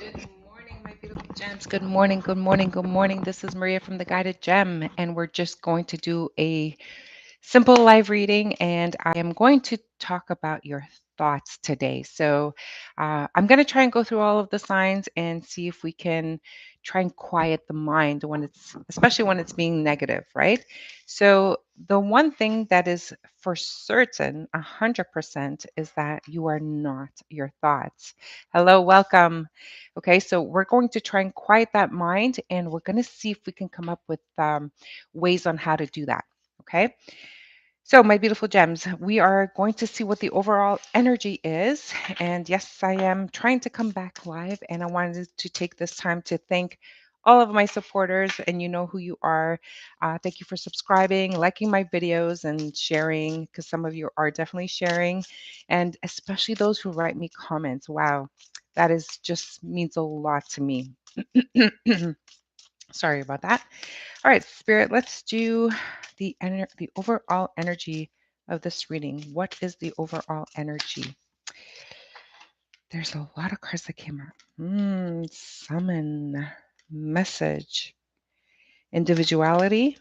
Good morning, my beautiful gems. Good morning, good morning, good morning. This is Maria from the Guided Gem, and we're just going to do a simple live reading, and I am going to talk about your thoughts today. So I'm going to try and go through all of the signs and see if we can try and quiet the mind when especially when it's being negative, right? So the one thing that is for certain, 100%, is that you are not your thoughts. Hello, welcome. Okay, so we're going to try and quiet that mind, and we're going to see if we can come up with ways on how to do that. Okay. So, my beautiful gems, we are going to see what the overall energy is. And yes, I am trying to come back live, and I wanted to take this time to thank all of my supporters, and you know who you are. Thank you for subscribing, liking my videos, and sharing, because some of you are definitely sharing, and especially those who write me comments. Wow, that is just means a lot to me. Sorry about that. All right, Spirit, let's do the overall energy of this reading. What is the overall energy? There's a lot of cards that came out. Summon, message, individuality,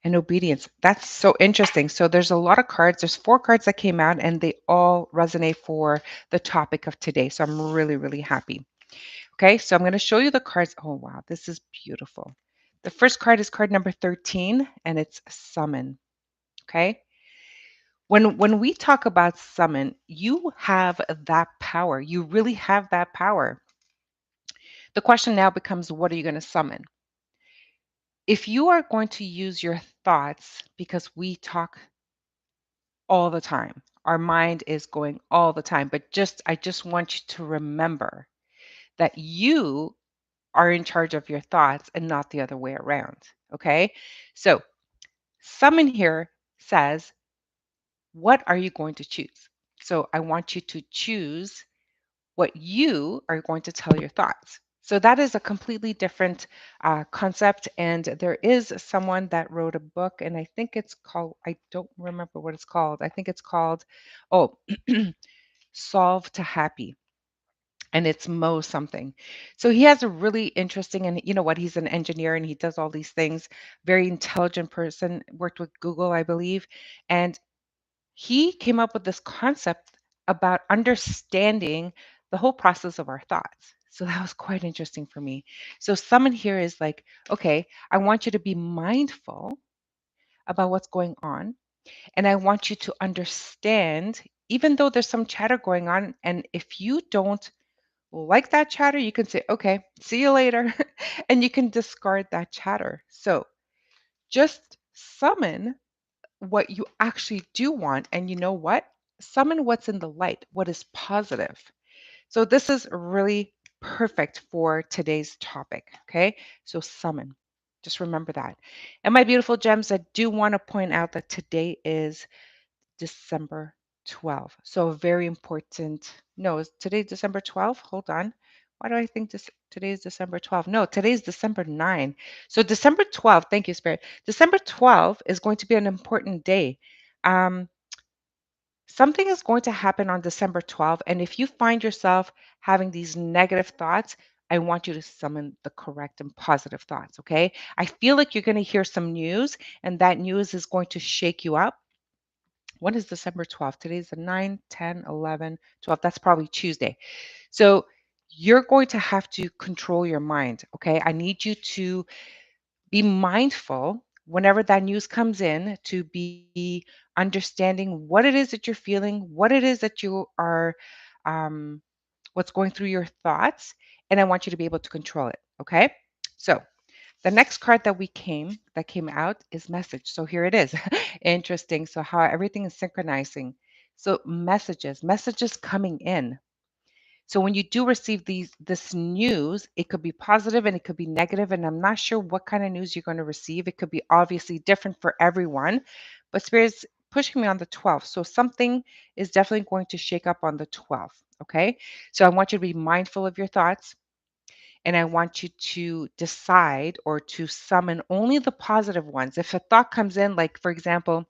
and obedience. That's so interesting. So there's a lot of cards. There's 4 cards that came out, and they all resonate for the topic of today. So I'm really, really happy. Okay, so I'm going to show you the cards. Oh, wow, this is beautiful. The first card is card number 13, and it's summon. Okay. When we talk about summon, you have that power. You really have that power. The question now becomes, what are you going to summon? If you are going to use your thoughts, because we talk all the time, our mind is going all the time, but I just want you to remember that you are in charge of your thoughts and not the other way around. Okay. So summon here says, what are you going to choose? So I want you to choose what you are going to tell your thoughts. So that is a completely different concept. And there is someone that wrote a book, and I think it's called, I don't remember what it's called. I think it's called, oh, Solve to Happy. And it's Mo something. So he has a really interesting, and you know what? He's an engineer and he does all these things. Very intelligent person, worked with Google, I believe. And he came up with this concept about understanding the whole process of our thoughts. So that was quite interesting for me. So, someone here is like, okay, I want you to be mindful about what's going on. And I want you to understand, even though there's some chatter going on, and if you don't like that chatter, you can say, okay, see you later. And you can discard that chatter. So, just summon what you actually do want. And you know what? Summon what's in the light, what is positive. So this is really perfect for today's topic. Okay. So summon. Just remember that. And my beautiful gems, I do want to point out that today is December 12th. So a very important. No, is today December 12th? Hold on. Why do I think today is December 12th? No, today is December 9. So December 12th, thank you, Spirit. December 12th is going to be an important day. Um, Something is going to happen on December 12th. And if you find yourself having these negative thoughts, I want you to summon the correct and positive thoughts. Okay. I feel like you're going to hear some news, and that news is going to shake you up. When is December 12th? Today's the 9, 10, 11, 12. That's probably Tuesday. So you're going to have to control your mind. Okay. I need you to be mindful whenever that news comes in, to be understanding what it is that you're feeling, what it is that you are, um, what's going through your thoughts. And I want you to be able to control it. Okay. So the next card that came out is message. So here it is. Interesting. So how everything is synchronizing. So messages coming in. So when you do receive this news, it could be positive and it could be negative, and I'm not sure what kind of news you're going to receive. It could be obviously different for everyone, but Spirit's pushing me on the 12th. So something is definitely going to shake up on the 12th. Okay. So I want you to be mindful of your thoughts, and I want you to decide or to summon only the positive ones. If a thought comes in, like for example,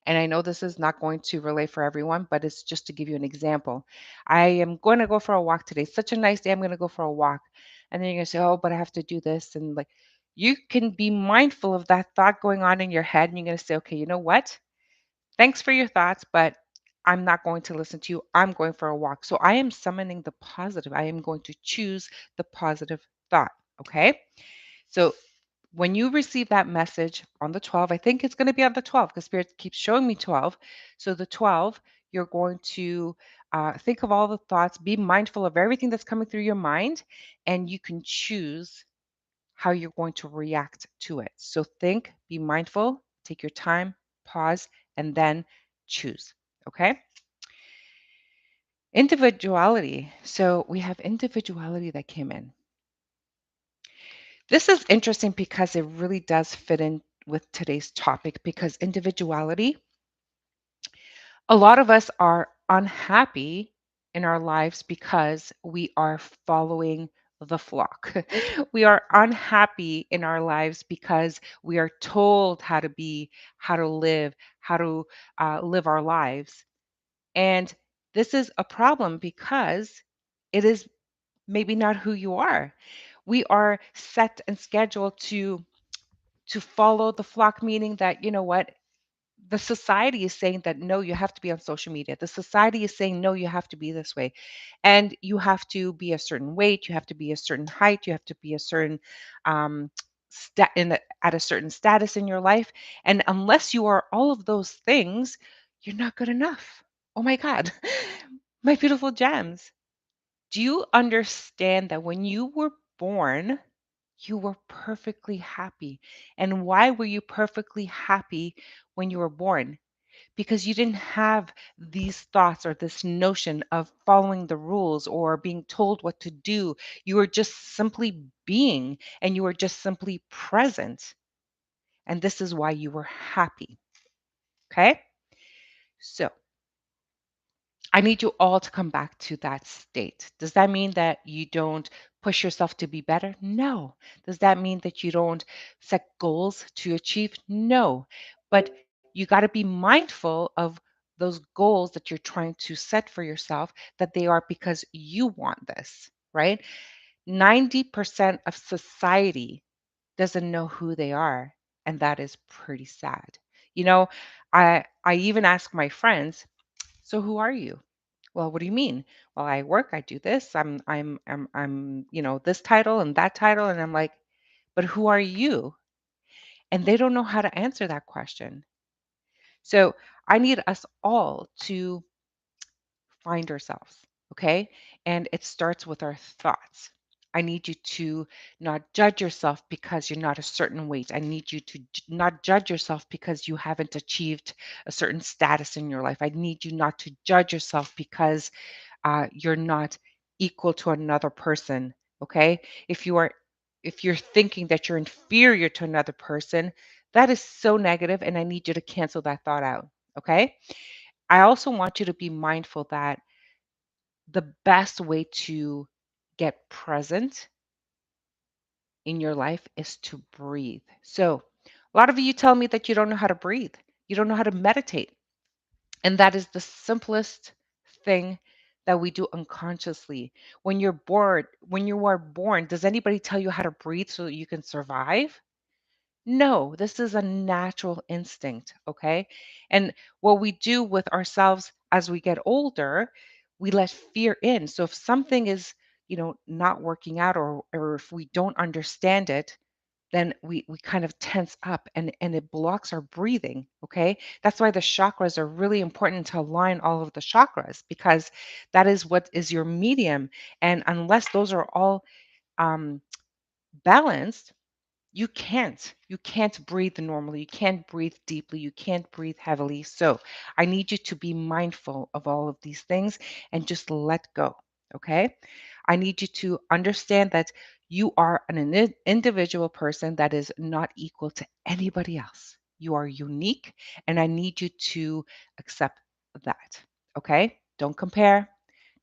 And I know this is not going to relate for everyone, but it's just to give you an example. I am going to go for a walk today. Such a nice day. I'm going to go for a walk. And then you're going to say, oh, but I have to do this. And like, you can be mindful of that thought going on in your head. And you're going to say, okay, you know what? Thanks for your thoughts, but I'm not going to listen to you. I'm going for a walk. So I am summoning the positive. I am going to choose the positive thought. Okay. So when you receive that message on the 12th, I think it's going to be on the 12th because Spirit keeps showing me 12. So the 12th, you're going to think of all the thoughts, be mindful of everything that's coming through your mind, and you can choose how you're going to react to it. So think, be mindful, take your time, pause, and then choose. Okay? Individuality. So we have individuality that came in. This is interesting because it really does fit in with today's topic because individuality, a lot of us are unhappy in our lives because we are following the flock. We are unhappy in our lives because we are told how to be, how to live, how to live our lives. And this is a problem because it is maybe not who you are. We are set and scheduled to follow the flock, meaning that, you know what, the society is saying that no, you have to be on social media. The society is saying no, you have to be this way. And you have to be a certain weight, you have to be a certain height, you have to be a certain um at a certain status in your life. And unless you are all of those things, you're not good enough. Oh my God. My beautiful gems. Do you understand that when you were born, you were perfectly happy? And why were you perfectly happy when you were born? Because you didn't have these thoughts or this notion of following the rules or being told what to do. You were just simply being and you were just simply present. And this is why you were happy. Okay. So I need you all to come back to that state. Does that mean that you don't push yourself to be better? No. Does that mean that you don't set goals to achieve? No. But you got to be mindful of those goals that you're trying to set for yourself, that they are because you want this, right? 90% of society doesn't know who they are, and that is pretty sad. You know, I even ask my friends, so who are you? Well, what do you mean? Well, I work, I do this, this title and that title. And I'm like, but who are you? And they don't know how to answer that question. So I need us all to find ourselves, okay? And it starts with our thoughts. I need you to not judge yourself because you're not a certain weight. I need you to not judge yourself because you haven't achieved a certain status in your life. I need you not to judge yourself because you're not equal to another person. Okay. If you're thinking that you're inferior to another person, that is so negative, and I need you to cancel that thought out. Okay. I also want you to be mindful that the best way to get present in your life is to breathe. So a lot of you tell me that you don't know how to breathe, you don't know how to meditate. And that is the simplest thing that we do unconsciously. When you're bored, when you are born, does anybody tell you how to breathe so that you can survive? No, this is a natural instinct, okay? And what we do with ourselves as we get older, we let fear in. So if something is, not working out, or if we don't understand it, then we kind of tense up, and it blocks our breathing. Okay. That's why the chakras are really important, to align all of the chakras, because that is what is your medium. And unless those are all um, balanced, you can't breathe normally, you can't breathe deeply, you can't breathe heavily. So I need you to be mindful of all of these things and just let go. Okay. I need you to understand that you are an individual person that is not equal to anybody else. You are unique, and I need you to accept that. Okay. Don't compare,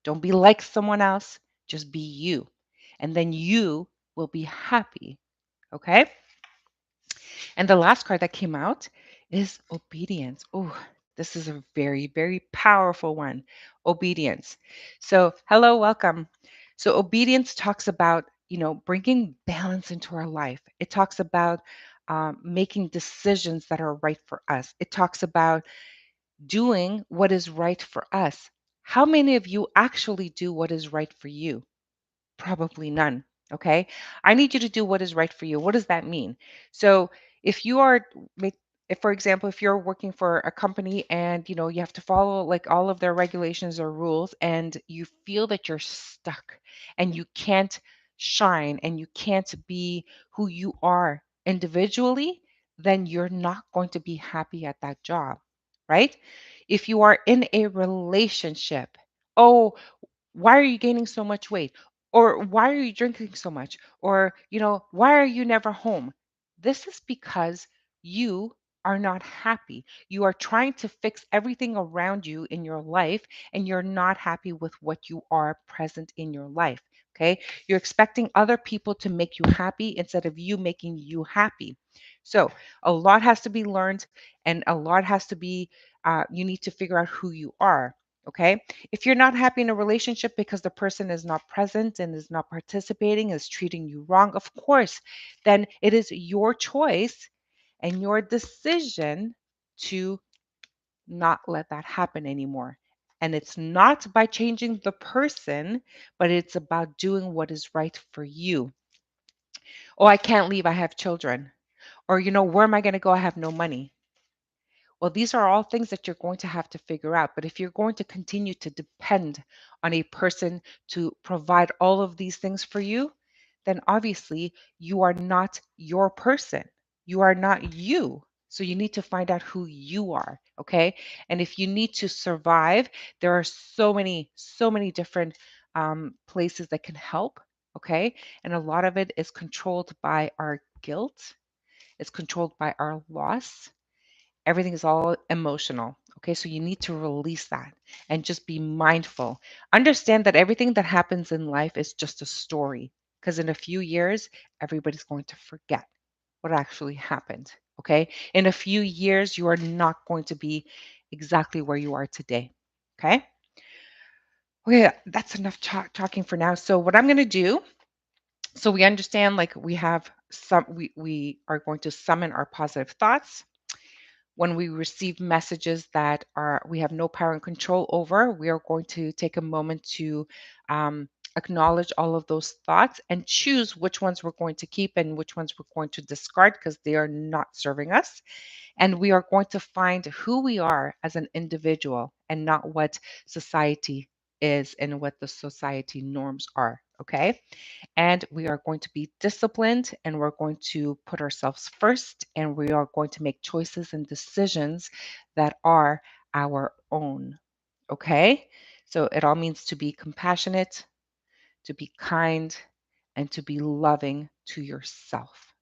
don't be like someone else, just be you, and then you will be happy. Okay. And the last card that came out is obedience. Oh, This is a very, very powerful one. Obedience. So, hello, welcome. So, obedience talks about, bringing balance into our life. It talks about making decisions that are right for us. It talks about doing what is right for us. How many of you actually do what is right for you? Probably none. Okay. I need you to do what is right for you. What does that mean? So if you are, if for example, if you're working for a company and you have to follow like all of their regulations or rules and you feel that you're stuck and you can't shine and you can't be who you are individually, then you're not going to be happy at that job, right? If you are in a relationship, oh, why are you gaining so much weight? Or why are you drinking so much? Or, why are you never home? This is because you are not happy. You are trying to fix everything around you in your life, and you're not happy with what you are present in your life. Okay. You're expecting other people to make you happy instead of you making you happy. So, a lot has to be learned, and a lot has to be, you need to figure out who you are. Okay. If you're not happy in a relationship because the person is not present and is not participating, is treating you wrong, of course, then it is your choice and your decision to not let that happen anymore. And it's not by changing the person, but it's about doing what is right for you. Oh, I can't leave. I have children. Or, where am I going to go? I have no money. Well, these are all things that you're going to have to figure out. But if you're going to continue to depend on a person to provide all of these things for you, then obviously you are not your person. You are not you. So you need to find out who you are. Okay. And if you need to survive, there are so many different places that can help. Okay. And a lot of it is controlled by our guilt, it's controlled by our loss. Everything is all emotional. Okay, so you need to release that and just be mindful. Understand that everything that happens in life is just a story, because in a few years, everybody's going to forget what actually happened. Okay, in a few years, you are not going to be exactly where you are today. Okay, okay, that's enough talking for now. So, what I'm going to do, so we understand like we have some, we are going to summon our positive thoughts. When we receive messages that are we have no power and control over, we are going to take a moment to acknowledge all of those thoughts and choose which ones we're going to keep and which ones we're going to discard because they are not serving us. And we are going to find who we are as an individual and not what society is and what the society norms are. Okay. And we are going to be disciplined and we're going to put ourselves first and we are going to make choices and decisions that are our own. Okay. So it all means to be compassionate, to be kind, and to be loving to yourself.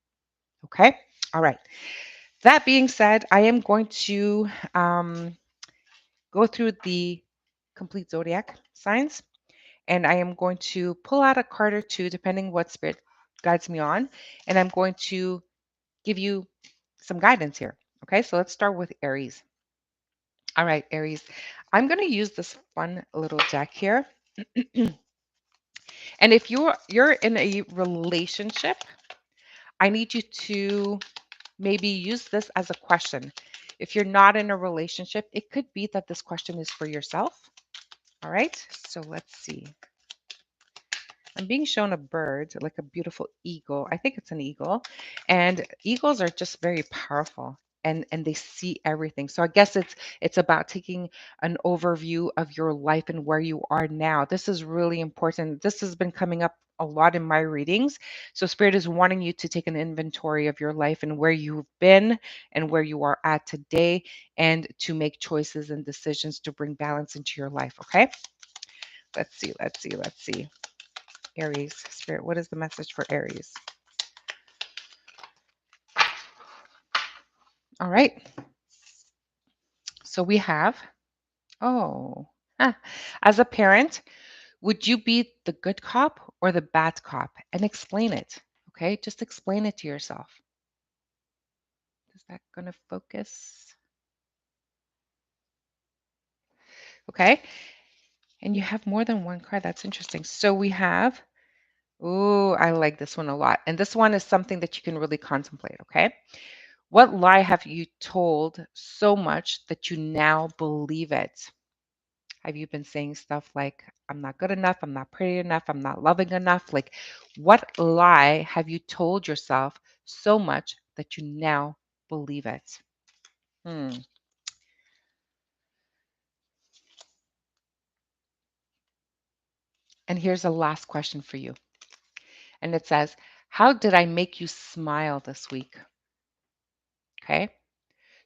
Okay. All right. That being said, I am going to go through the complete zodiac signs and I am going to pull out a card or two, depending what spirit guides me on, and I'm going to give you some guidance here. Okay, so let's start with Aries. All right, Aries, I'm going to use this fun little deck here, and if you're in a relationship, I need you to maybe use this as a question. If you're not in a relationship, it could be that this question is for yourself. All right, so let's see. I'm being shown a bird, like a beautiful eagle. I think it's an eagle. And eagles are just very powerful and they see everything. So I guess it's about taking an overview of your life and where you are now. This is really important. This has been coming up a lot in my readings. So spirit is wanting you to take an inventory of your life and where you've been and where you are at today and to make choices and decisions to bring balance into your life, okay? Let's see, let's see, let's see. Aries, Spirit, what is the message for Aries? All right. So we have, oh, ah, as a parent, would you be the good cop or the bad cop? And explain it. Okay. Just explain it to yourself. Is that going to focus? Okay. And you have more than one card. That's interesting. So we have, ooh, I like this one a lot. And this one is something that you can really contemplate. Okay. What lie have you told so much that you now believe it? Have you been saying stuff like, I'm not good enough, I'm not pretty enough, I'm not loving enough? Like, what lie have you told yourself so much that you now believe it? Hmm. And here's a last question for you. And it says, how did I make you smile this week? Okay.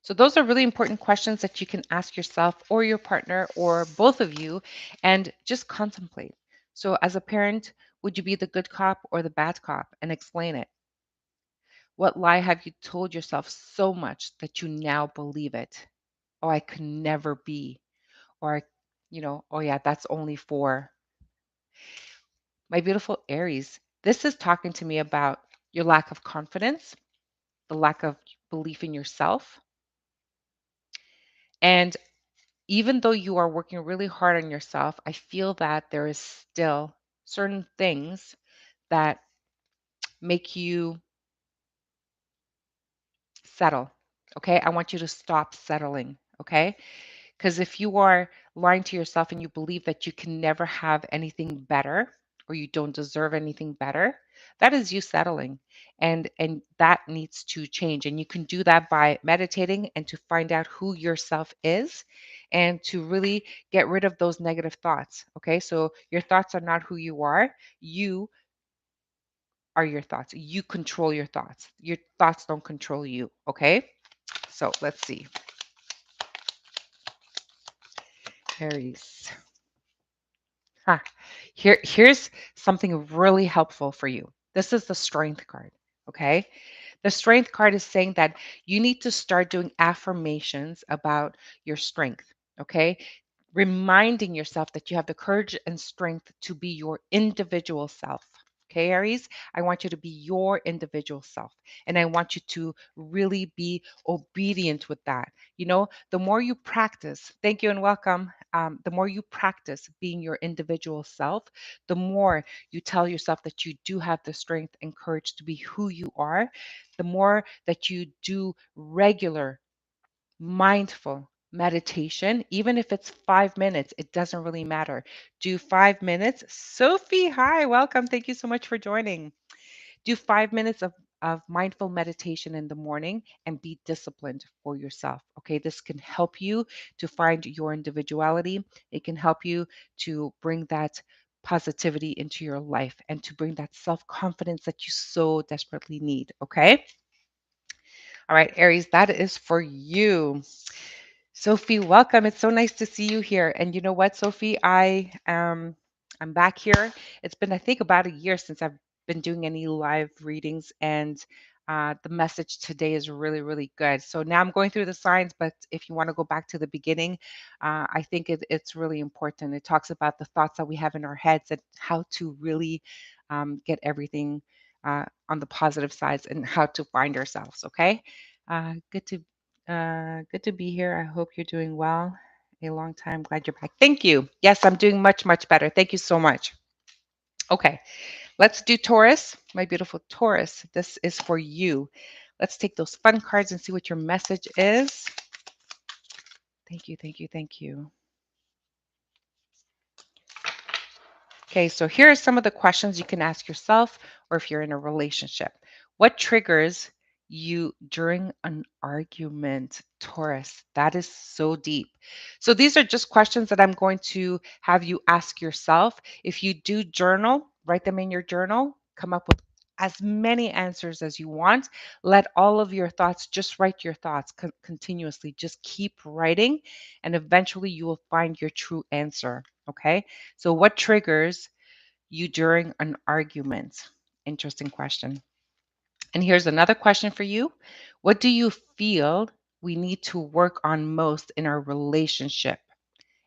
So those are really important questions that you can ask yourself or your partner or both of you and just contemplate. So as a parent, would you be the good cop or the bad cop and explain it? What lie have you told yourself so much that you now believe it? Oh, I could never be. Or, oh yeah, that's only for my beautiful Aries. This is talking to me about your lack of confidence, the lack of belief in yourself. And even though you are working really hard on yourself, I feel that there is still certain things that make you settle. Okay. I want you to stop settling. Okay. Because if you are lying to yourself and you believe that you can never have anything better or you don't deserve anything better, that is you settling. And that needs to change. And you can do that by meditating and to find out who yourself is and to really get rid of those negative thoughts. Okay? So your thoughts are not who you are. You are your thoughts. You control your thoughts. Your thoughts don't control you. Okay? So let's see. Aries. Huh. Here's something really helpful for you. This is the strength card. Okay. The strength card is saying that you need to start doing affirmations about your strength. Okay. Reminding yourself that you have the courage and strength to be your individual self. Okay, Aries, I want you to be your individual self. And I want you to really be obedient with that. The more you practice, thank you and welcome. The more you practice being your individual self, the more you tell yourself that you do have the strength and courage to be who you are, the more that you do regular mindful meditation, even if it's 5 minutes, it doesn't really matter. Do 5 minutes. Sophie, hi, welcome. Thank you so much for joining. Do 5 minutes of mindful meditation in the morning and be disciplined for yourself. Okay, this can help you to find your individuality. It can help you to bring that positivity into your life and to bring that self confidence that you so desperately need. Okay. All right, Aries, that is for you. Sophie, welcome. It's so nice to see you here. And you know what, Sophie, I'm back here. It's been I think about a year since I've been doing any live readings, and the message today is really, really good. So now I'm going through the signs, but if you want to go back to the beginning, I think it's really important. It talks about the thoughts that we have in our heads and how to really get everything on the positive sides and how to find ourselves. Okay, good to be here. I hope you're doing well. A long time. Glad you're back. Thank you. Yes, I'm doing much, much better. Thank you so much. Okay, let's do Taurus. My beautiful Taurus, this is for you. Let's take those fun cards and see what your message is. Thank you, thank you, thank you. Okay, so here are some of the questions you can ask yourself or if you're in a relationship. What triggers you during an argument, Taurus? That is so deep. So these are just questions that I'm going to have you ask yourself. If you do journal, write them in your journal, come up with as many answers as you want. Let all of your thoughts, just write your thoughts continuously. Just keep writing, and eventually you will find your true answer. Okay. So, what triggers you during an argument? Interesting question. And here's another question for you. What do you feel we need to work on most in our relationship?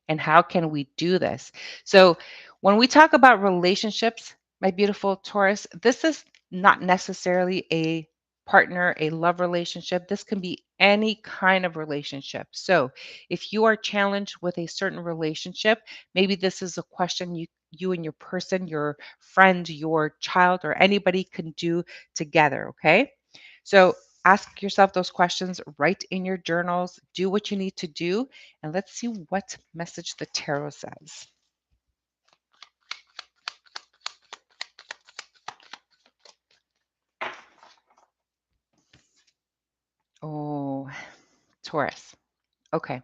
And how can we do this? So, when we talk about relationships, my beautiful Taurus, this is not necessarily a partner, a love relationship. This can be any kind of relationship. So, if you are challenged with a certain relationship, maybe this is a question you and your person, your friend, your child, or anybody can do together. Okay. So, ask yourself those questions, write in your journals, do what you need to do, and let's see what message the tarot says. Oh, Taurus. Okay.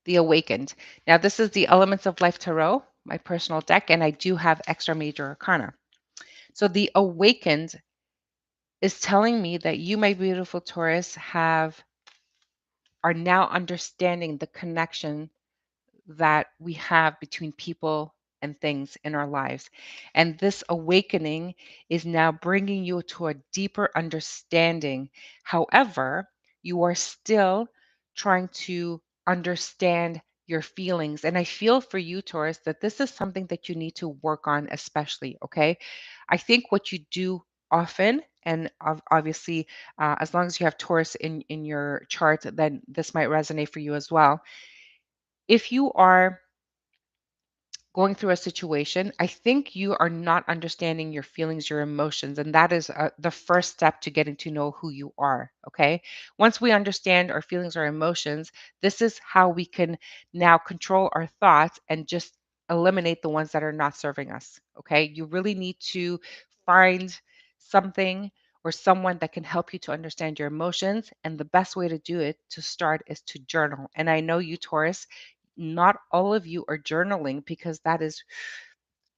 The Awakened. Now, this is the Elements of Life Tarot, my personal deck, and I do have extra major arcana. So, the Awakened is telling me that you, my beautiful Taurus, are now understanding the connection that we have between people and things in our lives. And this awakening is now bringing you to a deeper understanding. However, you are still trying to understand your feelings. And I feel for you, Taurus, that this is something that you need to work on, especially. Okay. I think what you do often, and obviously, as long as you have Taurus in your chart, then this might resonate for you as well. If you are going through a situation, I think you are not understanding your feelings, your emotions, and that is the first step to getting to know who you are. Okay. Once we understand our feelings, our emotions, this is how we can now control our thoughts and just eliminate the ones that are not serving us. Okay. You really need to find something or someone that can help you to understand your emotions. And the best way to do it to start is to journal. And I know you, Taurus, not all of you are journaling because that is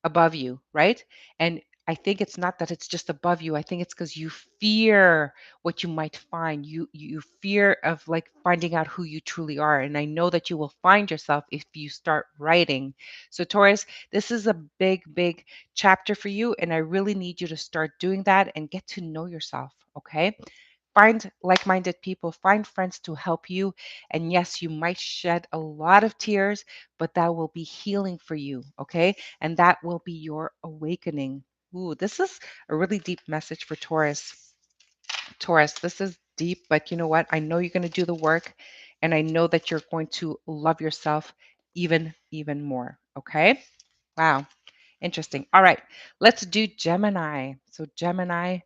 above you, right? And I think it's not that it's just above you. I think it's because you fear what you might find. You fear of like finding out who you truly are. And I know that you will find yourself if you start writing. So Taurus, this is a big, big chapter for you. And I really need you to start doing that and get to know yourself. Okay. Find like minded people, find friends to help you. And yes, you might shed a lot of tears, but that will be healing for you. Okay. And that will be your awakening. Ooh, this is a really deep message for Taurus. Taurus, this is deep, but you know what? I know you're going to do the work and I know that you're going to love yourself even more. Okay. Wow. Interesting. All right. Let's do Gemini. So, Gemini,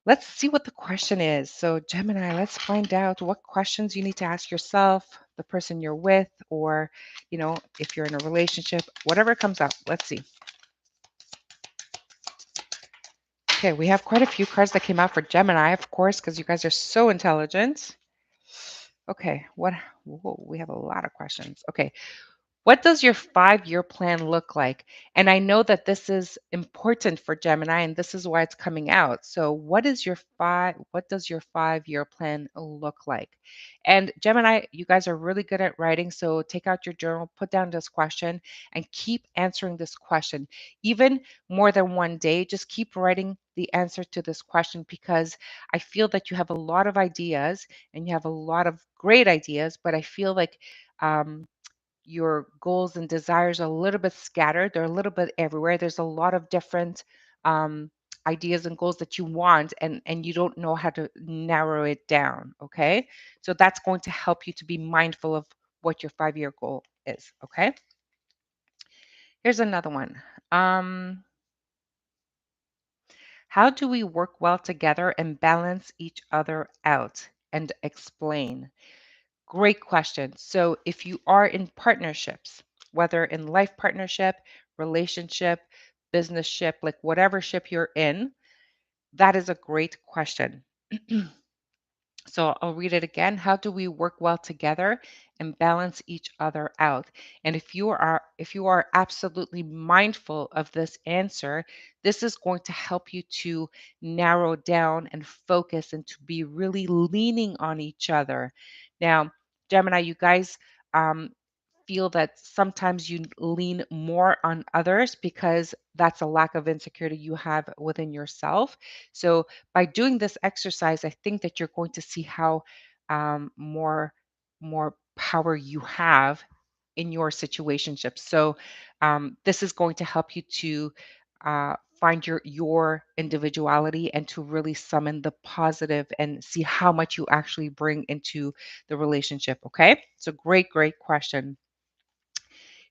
let's see what the question is. So, Gemini, let's find out what questions you need to ask yourself, the person you're with, or, if you're in a relationship, whatever comes up. Let's see. Okay, we have quite a few cards that came out for Gemini, of course, because you guys are so intelligent. Okay, whoa, we have a lot of questions. Okay, what does your 5-year plan look like? And I know that this is important for Gemini and this is why it's coming out. So what does your 5-year plan look like? And Gemini, you guys are really good at writing, so take out your journal, put down this question and keep answering this question. Even more than one day, just keep writing the answer to this question because I feel that you have a lot of ideas and you have a lot of great ideas, but I feel like your goals and desires are a little bit scattered. They're a little bit everywhere. There's a lot of different um, ideas and goals that you want, and you don't know how to narrow it down. Okay, so that's going to help you to be mindful of what your 5-year goal is. Okay, here's another one. How do we work well together and balance each other out and explain? Great question. So, if you are in partnerships, whether in life partnership, relationship, business ship, like whatever ship you're in, that is a great question. So I'll read it again. How do we work well together and balance each other out? And if you are absolutely mindful of this answer, this is going to help you to narrow down and focus and to be really leaning on each other. Now, Gemini, you guys um, feel that sometimes you lean more on others because that's a lack of insecurity you have within yourself. So by doing this exercise, I think that you're going to see how more power you have in your situationships. So this is going to help you to find your individuality and to really summon the positive and see how much you actually bring into the relationship. Okay, so great question.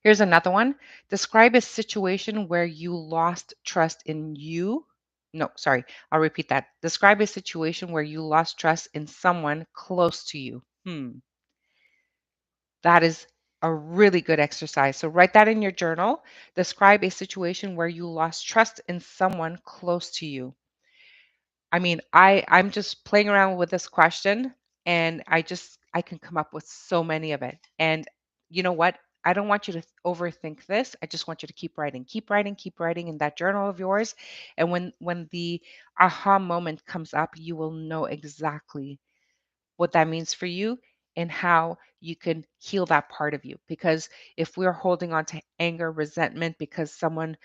Here's another one. Describe a situation where you lost trust in you. No, sorry, I'll repeat that. Describe a situation where you lost trust in someone close to you. That is a really good exercise. So write that in your journal. Describe a situation where you lost trust in someone close to you. I mean, I'm just playing around with this question, and I can come up with so many of it. And you know what? I don't want you to overthink this. I just want you to keep writing in that journal of yours. And when the aha moment comes up, you will know exactly what that means for you and how you can heal that part of you. Because if we're holding on to anger, resentment because someone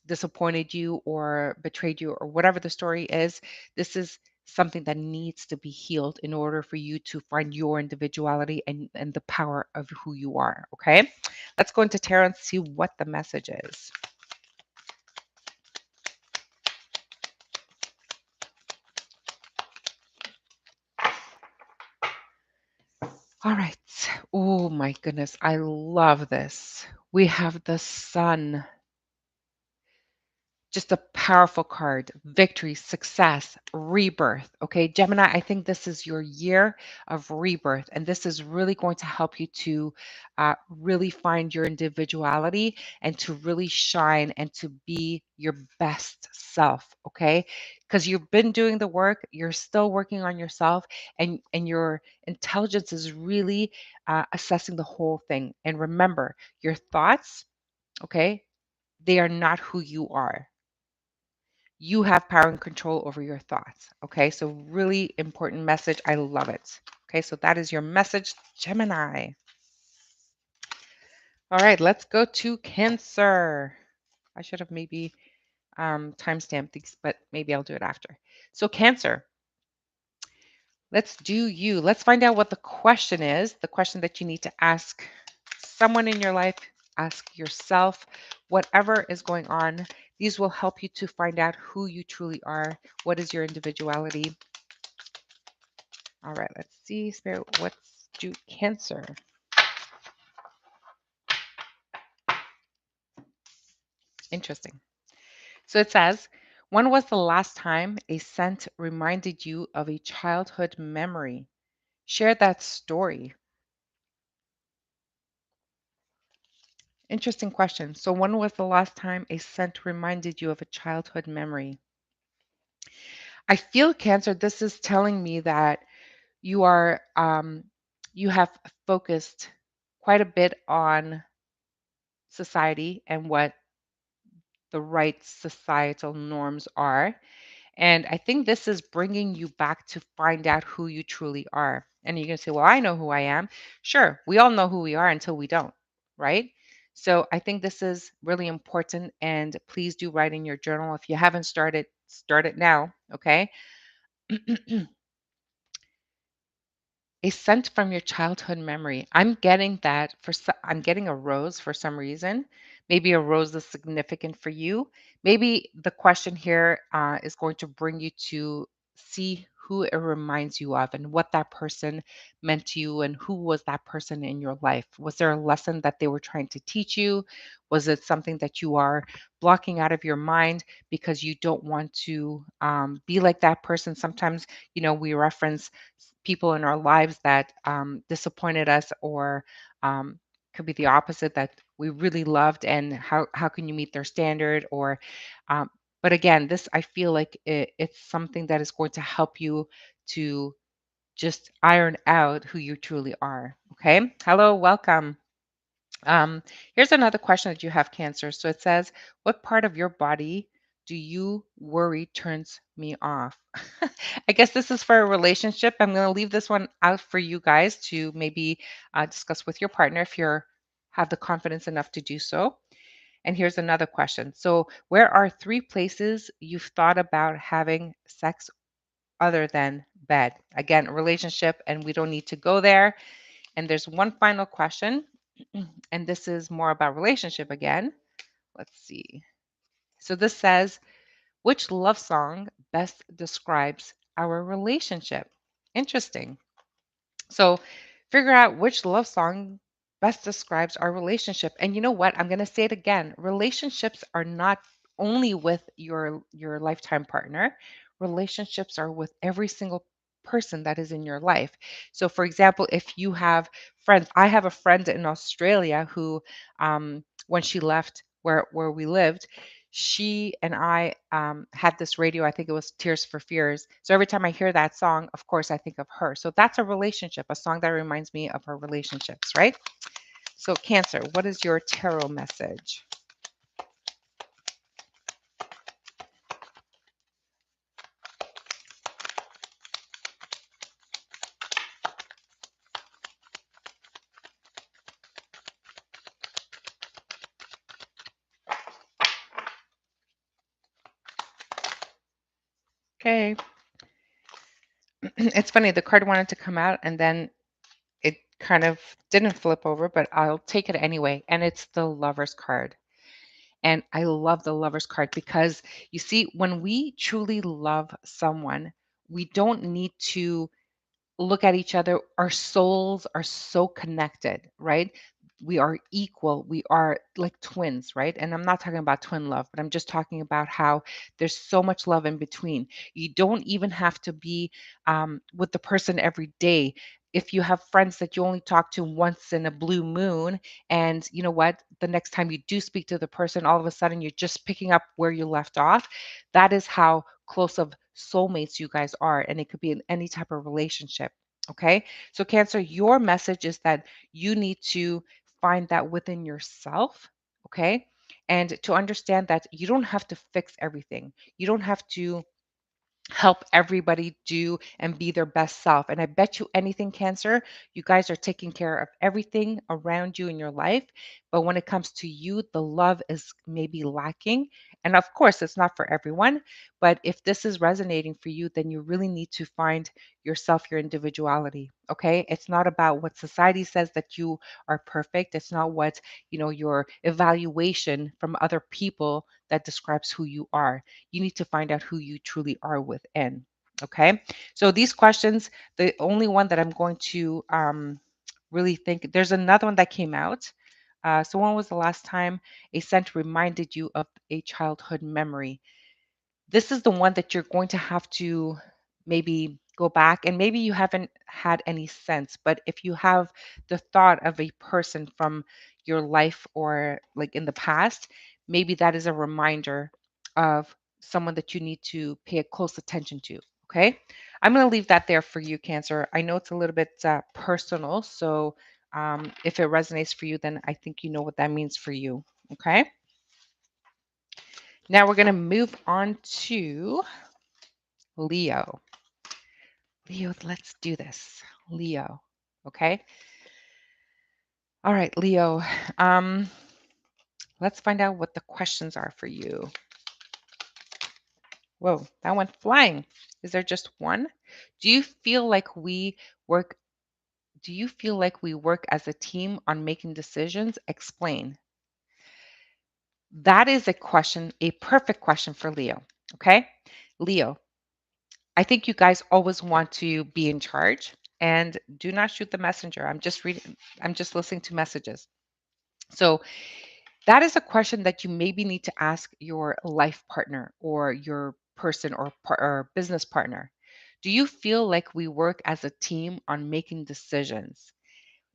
disappointed you or betrayed you or whatever the story is, this is something that needs to be healed in order for you to find your individuality and the power of who you are. Okay, let's go into tarot and see what the message is. All right. Oh my goodness. I love this. We have the sun. Just a powerful card. Victory, success, rebirth. Okay, Gemini, I think this is your year of rebirth, and this is really going to help you to really find your individuality and to really shine and to be your best self. Okay, because you've been doing the work, you're still working on yourself, and your intelligence is really assessing the whole thing. And remember, your thoughts, okay, they are not who you are. You have power and control over your thoughts. Okay, so really important message. I love it. Okay, so that is your message, Gemini. All right, let's go to Cancer. I should have maybe timestamped these, but maybe I'll do it after. So, Cancer, let's do you. Let's find out what the question is, the question that you need to ask someone in your life, ask yourself, whatever is going on. These will help you to find out who you truly are. What is your individuality? All right, let's see. Spirit, what's do Cancer? Interesting. So it says, when was the last time a scent reminded you of a childhood memory? Share that story. Interesting question. So when was the last time a scent reminded you of a childhood memory? I feel, Cancer, this is telling me that you are you have focused quite a bit on society and what the right societal norms are. And I think this is bringing you back to find out who you truly are. And you're going to say, well, I know who I am. Sure, we all know who we are until we don't, right? So I think this is really important. And please do write in your journal. If you haven't started, start it now, okay? A scent from your childhood memory. I'm getting that I'm getting a rose for some reason. Maybe a rose is significant for you. Maybe the question here is going to bring you to see who it reminds you of and what that person meant to you and who was that person in your life. Was there a lesson that they were trying to teach you? Was it something that you are blocking out of your mind because you don't want to be like that person? Sometimes, we reference people in our lives that disappointed us or could be the opposite that we really loved, and how can you meet their standard or um, but again, this I feel like it's something that is going to help you to just iron out who you truly are. Okay, hello, welcome. um, Here's another question that you have, Cancer. So it says, what part of your body do you worry turns me off? I guess this is for a relationship. I'm going to leave this one out for you guys to maybe discuss with your partner if you're have the confidence enough to do so. And here's another question. So, where are three places you've thought about having sex other than bed? Again, a relationship, and we don't need to go there. And there's one final question, and this is more about relationship again. Let's see. So this says, which love song best describes our relationship? Interesting. So figure out which love song best describes our relationship. And you know what? I'm going to say it again. Relationships are not only with your lifetime partner. Relationships are with every single person that is in your life. So for example, if you have friends, I have a friend in Australia who when she left where we lived, she and I had this radio. I think it was Tears for Fears. So every time I hear that song, of course, I think of her. So that's a relationship, a song that reminds me of her relationships, right? So, Cancer, what is your tarot message? Okay. It's funny, the card wanted to come out and then it kind of didn't flip over, but I'll take it anyway. And it's the Lover's card. And I love the Lover's card because you see, when we truly love someone, we don't need to look at each other. Our souls are so connected, right? We are equal. We are like twins, right? And I'm not talking about twin love, but I'm just talking about how there's so much love in between. You don't even have to be with the person every day. If you have friends that you only talk to once in a blue moon, and you know what, the next time you do speak to the person, all of a sudden you're just picking up where you left off. That is how close of soulmates you guys are. And it could be in any type of relationship. Okay. So, Cancer, your message is that you need to find that within yourself. Okay. And to understand that you don't have to fix everything. You don't have to help everybody do and be their best self. And I bet you anything, Cancer, you guys are taking care of everything around you in your life. But when it comes to you, the love is maybe lacking. And of course, it's not for everyone. But if this is resonating for you, then you really need to find yourself, your individuality. Okay. It's not about what society says that you are perfect. It's not what, your evaluation from other people that describes who you are. You need to find out who you truly are within. Okay. So these questions, the only one that I'm going to really think, there's another one that came out. So when was the last time a scent reminded you of a childhood memory? This is the one that you're going to have to maybe go back, and maybe you haven't had any sense, but if you have the thought of a person from your life or like in the past, maybe that is a reminder of someone that you need to pay a close attention to. Okay. I'm going to leave that there for you, Cancer. I know it's a little bit personal. So if it resonates for you, then I think you know what that means for you. Okay. Now we're going to move on to Leo. Leo, let's do this. Leo. Okay. All right, Leo. Um, let's find out what the questions are for you. Whoa, that went flying. Is there just one? Do you feel like we work? Do you feel like we work as a team on making decisions? Explain. That is a question, a perfect question for Leo. Okay. Leo, I think you guys always want to be in charge, and do not shoot the messenger. I'm just reading, I'm just listening to messages. So that is a question that you maybe need to ask your life partner or your person or business partner. Do you feel like we work as a team on making decisions?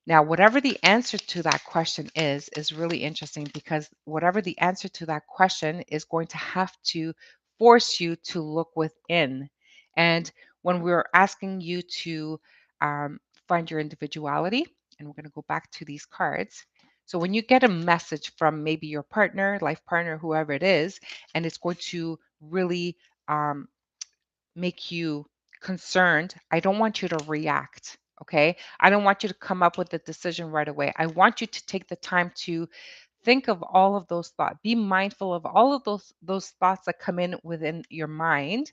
Now, whatever the answer to that question is really interesting, because whatever the answer to that question is going to have to force you to look within. And when we're asking you to find your individuality, and we're going to go back to these cards. So when you get a message from maybe your partner, life partner, whoever it is, and it's going to really um, make you concerned, I don't want you to react. Okay. I don't want you to come up with a decision right away. I want you to take the time to think of all of those thoughts. Be mindful of all of those thoughts that come in within your mind,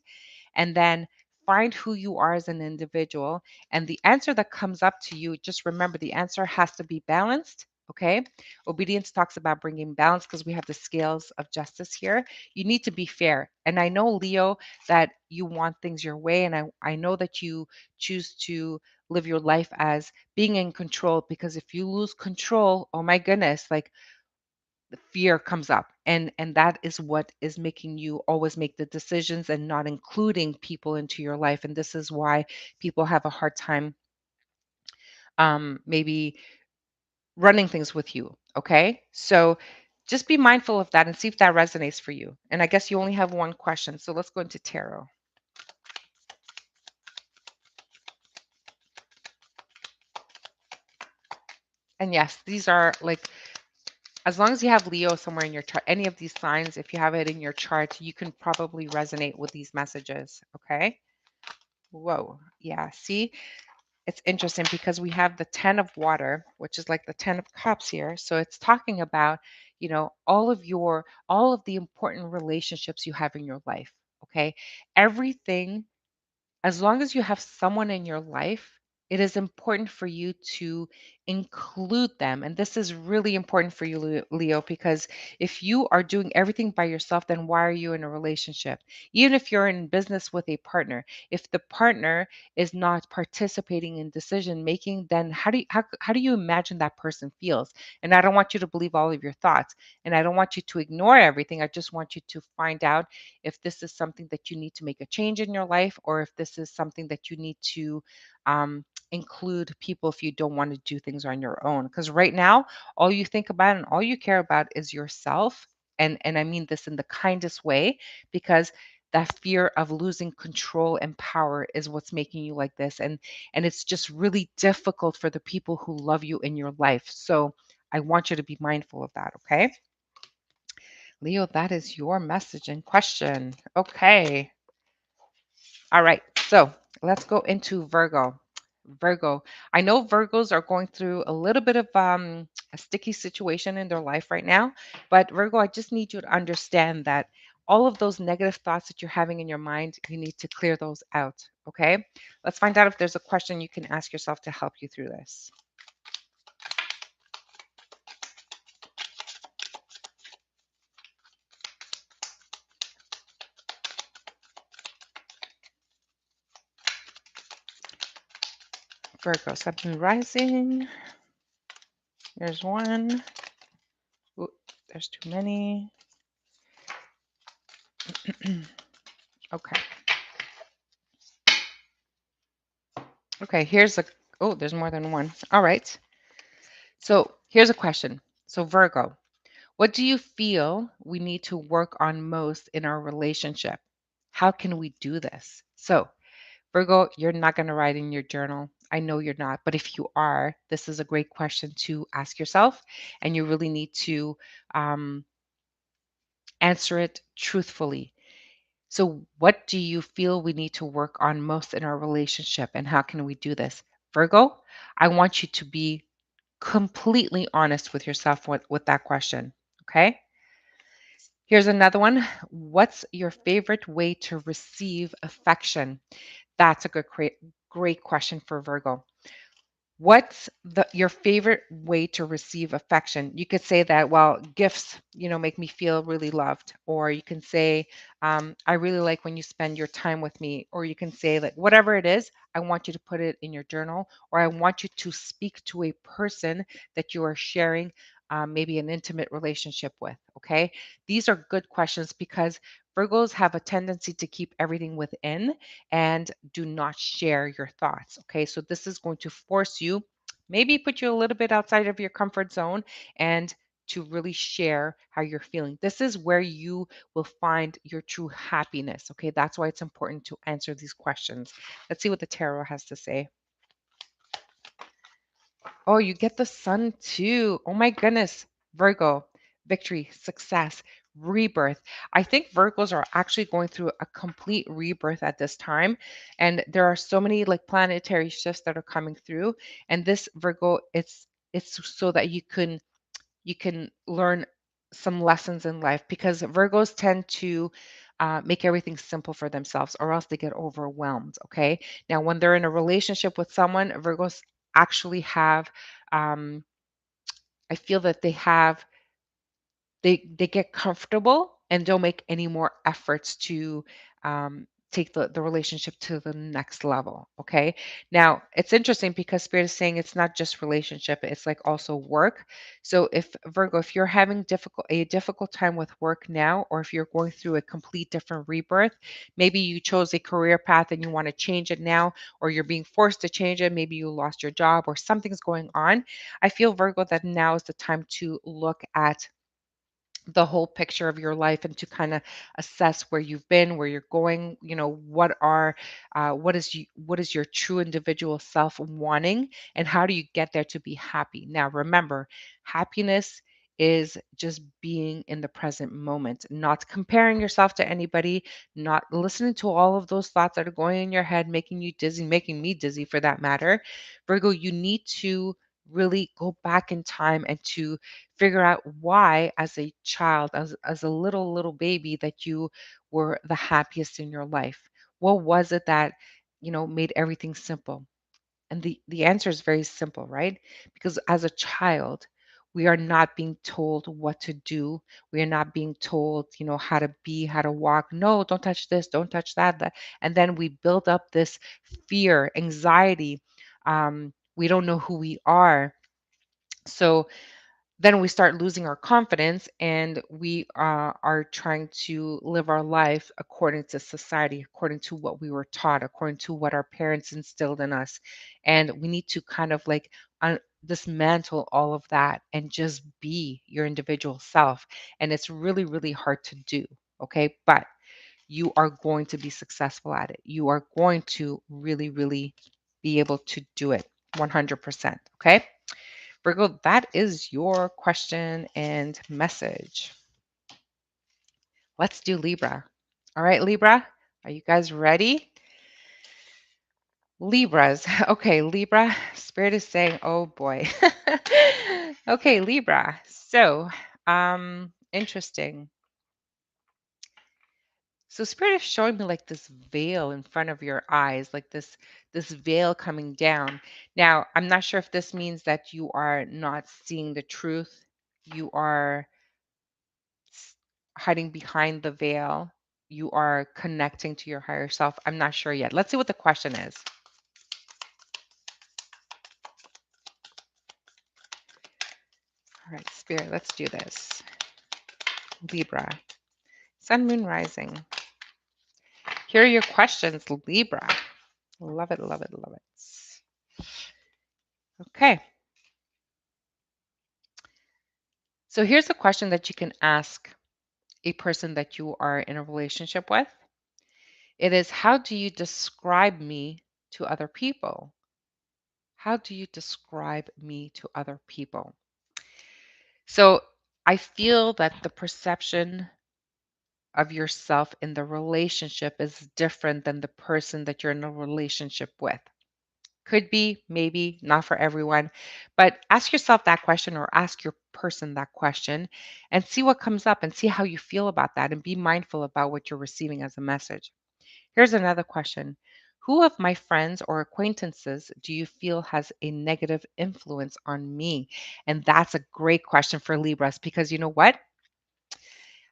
and then find who you are as an individual. And the answer that comes up to you, just remember the answer has to be balanced, Okay. Obedience talks about bringing balance because we have the scales of justice here. You need to be fair. And I know, Leo, that you want things your way. And I know that you choose to live your life as being in control, because if you lose control, oh my goodness, like the fear comes up. And that is what is making you always make the decisions and not including people into your life. And this is why people have a hard time maybe running things with you. Okay. So just be mindful of that and see if that resonates for you. And I guess you only have one question. So let's go into tarot. And yes, these are like, as long as you have Leo somewhere in your chart, any of these signs, if you have it in your chart, you can probably resonate with these messages. Okay. Whoa. Yeah. See, it's interesting because we have the 10 of water, which is like the 10 of cups here. So it's talking about, all of the important relationships you have in your life. Okay. Everything, as long as you have someone in your life, it is important for you to include them. And this is really important for you, Leo, because if you are doing everything by yourself, then why are you in a relationship? Even if you're in business with a partner, if the partner is not participating in decision making, then how do you imagine that person feels? And I don't want you to believe all of your thoughts, and I don't want you to ignore everything. I just want you to find out if this is something that you need to make a change in your life, or if this is something that you need to include people if you don't want to do things on your own. Because right now, all you think about and all you care about is yourself. And I mean this in the kindest way, because that fear of losing control and power is what's making you like this. And it's just really difficult for the people who love you in your life. So I want you to be mindful of that, okay? Leo, that is your message in question. Okay. All right. So let's go into Virgo. Virgo. I know Virgos are going through a little bit of a sticky situation in their life right now. But Virgo, I just need you to understand that all of those negative thoughts that you're having in your mind, you need to clear those out. Okay. Let's find out if there's a question you can ask yourself to help you through this. Virgo, Sun, Rising. There's one. Ooh, there's too many. Okay. Okay, oh, there's more than one. All right. So here's a question. So, Virgo, what do you feel we need to work on most in our relationship? How can we do this? So, Virgo, you're not going to write in your journal. I know you're not, but if you are, this is a great question to ask yourself, and you really need to um, answer it truthfully. So, what do you feel we need to work on most in our relationship, and how can we do this? Virgo, I want you to be completely honest with yourself with that question. Okay. Here's another one. What's your favorite way to receive affection? That's a great question for Virgo. What's your favorite way to receive affection? You could say that, well, gifts, make me feel really loved. Or you can say, I really like when you spend your time with me. Or you can say, like, whatever it is, I want you to put it in your journal, or I want you to speak to a person that you are sharing maybe an intimate relationship with. Okay. These are good questions because Virgos have a tendency to keep everything within and do not share your thoughts. Okay. So this is going to force you, maybe put you a little bit outside of your comfort zone, and to really share how you're feeling. This is where you will find your true happiness. Okay. That's why it's important to answer these questions. Let's see what the tarot has to say. Oh, you get the sun too. Oh my goodness. Virgo, victory, success, rebirth. I think Virgos are actually going through a complete rebirth at this time. And there are so many like planetary shifts that are coming through. And this Virgo, it's so that you can learn some lessons in life, because Virgos tend to make everything simple for themselves, or else they get overwhelmed. Okay. Now, when they're in a relationship with someone, Virgos actually have um, I feel that they get comfortable and don't make any more efforts to take the relationship to the next level. Okay. Now it's interesting because Spirit is saying it's not just relationship, it's like also work. So if Virgo, if you're having a difficult time with work now, or if you're going through a complete different rebirth, maybe you chose a career path and you want to change it now, or you're being forced to change it, maybe you lost your job or something's going on. I feel, Virgo, that now is the time to look at the whole picture of your life and to kind of assess where you've been, where you're going, what is your true individual self wanting, and how do you get there to be happy. Now remember, happiness is just being in the present moment, not comparing yourself to anybody, not listening to all of those thoughts that are going in your head, making you dizzy, making me dizzy for that matter. Virgo, you need to really go back in time and to figure out why, as a child, as a little baby, that you were the happiest in your life. What was it that, made everything simple? And the answer is very simple, right? Because as a child, we are not being told what to do. We are not being told, how to be, how to walk. No, don't touch this, don't touch that. And then we build up this fear, anxiety. We don't know who we are. So then we start losing our confidence, and we are trying to live our life according to society, according to what we were taught, according to what our parents instilled in us. And we need to kind of like dismantle all of that and just be your individual self. And it's really, really hard to do. Okay. But you are going to be successful at it. You are going to really, really be able to do it 100%. Okay. Virgo, that is your question and message. Let's do Libra. All right, Libra, are you guys ready? Libras. Okay, Libra, Spirit is saying, oh boy. Okay, Libra. So, interesting. So Spirit is showing me like this veil in front of your eyes, like this veil coming down. Now, I'm not sure if this means that you are not seeing the truth. You are s- hiding behind the veil. You are connecting to your higher self. I'm not sure yet. Let's see what the question is. All right, Spirit, let's do this. Libra, Sun, Moon, Rising. Here are your questions, Libra. Love it, love it, love it. Okay, so here's a question that you can ask a person that you are in a relationship with. It is, how do you describe me to other people? How do you describe me to other people? So I feel that the perception of yourself in the relationship is different than the person that you're in a relationship with. Could be, maybe, not for everyone, but ask yourself that question, or ask your person that question, and see what comes up and see how you feel about that, and be mindful about what you're receiving as a message. Here's another question. Who of my friends or acquaintances do you feel has a negative influence on me? And that's a great question for Libras, because you know what?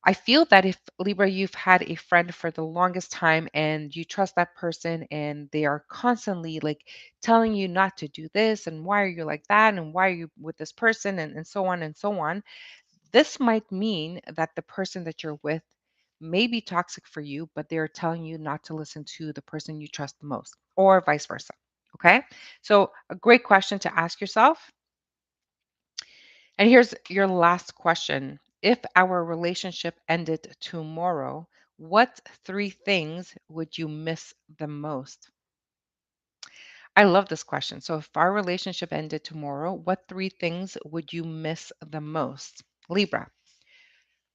I feel that if, Libra, you've had a friend for the longest time and you trust that person and they are constantly like telling you not to do this, and why are you like that, and why are you with this person, and so on and so on, this might mean that the person that you're with may be toxic for you, but they're telling you not to listen to the person you trust the most, or vice versa. Okay. So, a great question to ask yourself. And here's your last question. If our relationship ended tomorrow, what three things would you miss the most? I love this question. So, if our relationship ended tomorrow, what three things would you miss the most? Libra,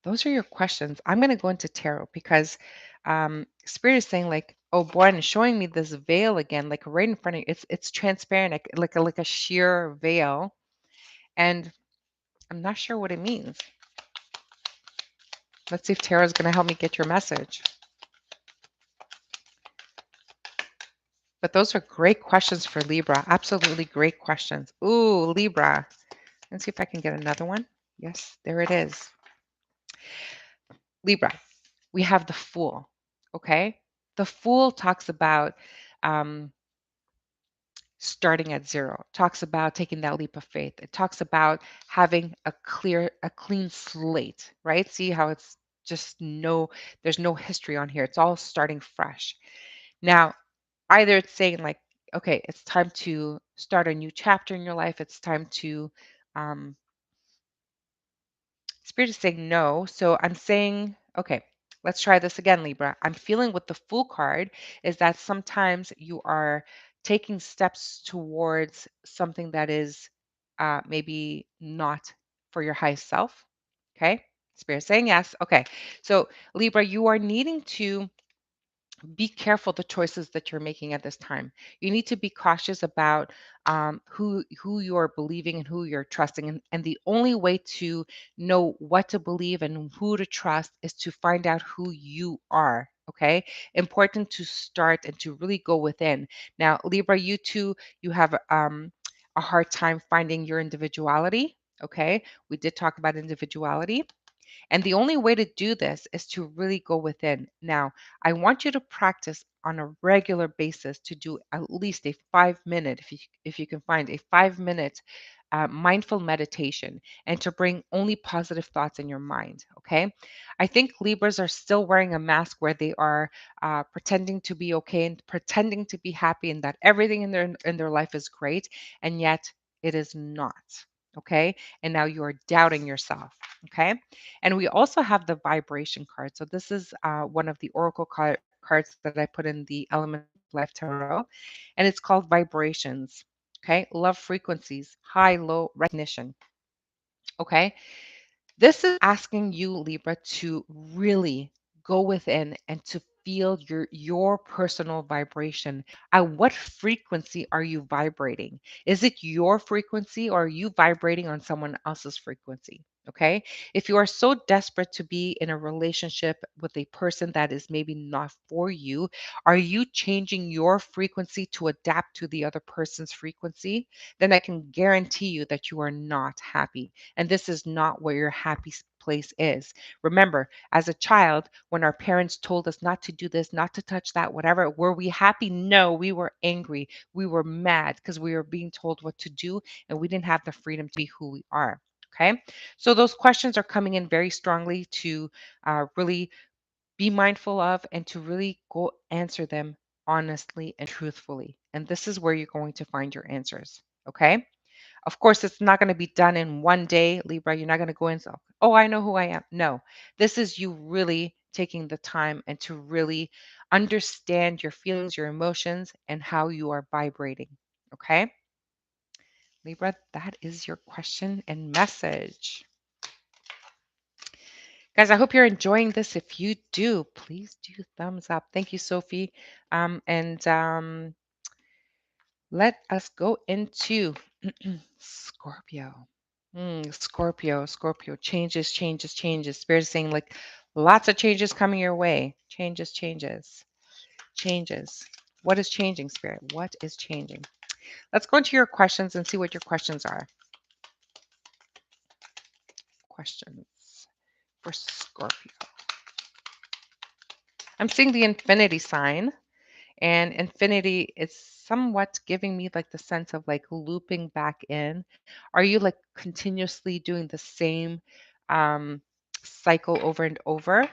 those are your questions. I'm going to go into tarot because Spirit is saying, like, oh boy, and showing me this veil again, like right in front of you. It's transparent, like a sheer veil. And I'm not sure what it means. Let's see if Tara's going to help me get your message. But those are great questions for Libra. Absolutely great questions. Ooh, Libra. Let's see if I can get another one. Yes, there it is. Libra, we have the Fool. Okay. The Fool talks about um, starting at zero, talks about taking that leap of faith. It talks about having a clean slate, right? See how it's just there's no history on here. It's all starting fresh. Now, either it's saying like, okay, it's time to start a new chapter in your life. It's time to um, Spirit is saying no. So I'm saying, okay, let's try this again, Libra. I'm feeling with the Fool card is that sometimes you are taking steps towards something that is maybe not for your highest self. Okay. Spirit saying yes. Okay. So, Libra, you are needing to be careful the choices that you're making at this time. You need to be cautious about who you're believing and who you're trusting, and the only way to know what to believe and who to trust is to find out who you are. Okay, important to start and to really go within. Now, Libra, you too, you have a hard time finding your individuality. Okay, we did talk about individuality. And the only way to do this is to really go within. Now, I want you to practice on a regular basis to do at least a 5 minute, if you can find a 5 minute mindful meditation and to bring only positive thoughts in your mind. Okay. I think Libras are still wearing a mask where they are pretending to be okay and pretending to be happy and that everything in their life is great. And yet it is not. Okay. And now you are doubting yourself. Okay. And we also have the vibration card. So this is one of the oracle cards that I put in the Elements of Life Tarot, and it's called vibrations. Okay, love frequencies, high, low, recognition. Okay, this is asking you, Libra, to really go within and to feel your personal vibration. At what frequency are you vibrating? Is it your frequency or are you vibrating on someone else's frequency? Okay. If you are so desperate to be in a relationship with a person that is maybe not for you, are you changing your frequency to adapt to the other person's frequency? Then I can guarantee you that you are not happy. And this is not where your happy place is. Remember, as a child, when our parents told us not to do this, not to touch that, whatever, were we happy? No, we were angry. We were mad because we were being told what to do and we didn't have the freedom to be who we are. Okay. So those questions are coming in very strongly to really be mindful of and to really go answer them honestly and truthfully. And this is where you're going to find your answers. Okay. Of course, it's not going to be done in one day, Libra. You're not going to go and say, oh, I know who I am. No, this is you really taking the time and to really understand your feelings, your emotions, and how you are vibrating. Okay, Libra, that is your question and message. Guys, I hope you're enjoying this. If you do, please do thumbs up. Thank you, Sophie. And let us go into Scorpio. Scorpio, changes, changes, changes. Spirit is saying like lots of changes coming your way. Changes, changes, changes. What is changing, Spirit? What is changing? Let's go into your questions and see what your questions are. Questions for Scorpio. I'm seeing the infinity sign. And infinity is somewhat giving me like the sense of like looping back in. Are you like continuously doing the same um, cycle over and over?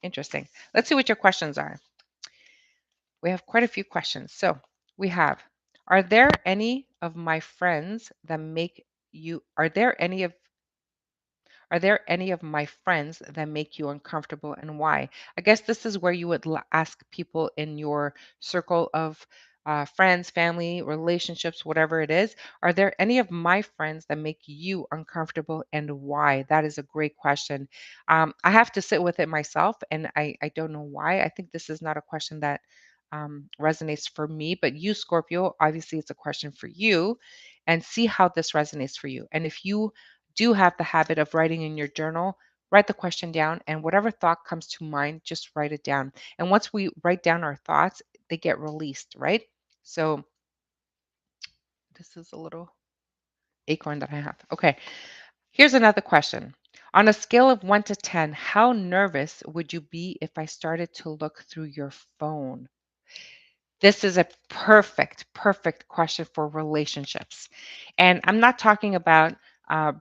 Interesting. Let's see what your questions are. We have quite a few questions. So we have, are there any of my friends that make you, are there any of my friends that make you uncomfortable and why? I guess this is where you would ask people in your circle of friends, family, relationships, whatever it is. Are there any of my friends that make you uncomfortable and why? That is a great question. I have to sit with it myself and I don't know why. I think this is not a question that resonates for me, but you, Scorpio, obviously it's a question for you and see how this resonates for you. And if you do have the habit of writing in your journal, write the question down and whatever thought comes to mind, just write it down. And once we write down our thoughts, they get released, right? So this is a little acorn that I have. Okay. Here's another question. On a scale of 1 to 10, how nervous would you be if I started to look through your phone? This is a perfect question for relationships. And I'm not talking about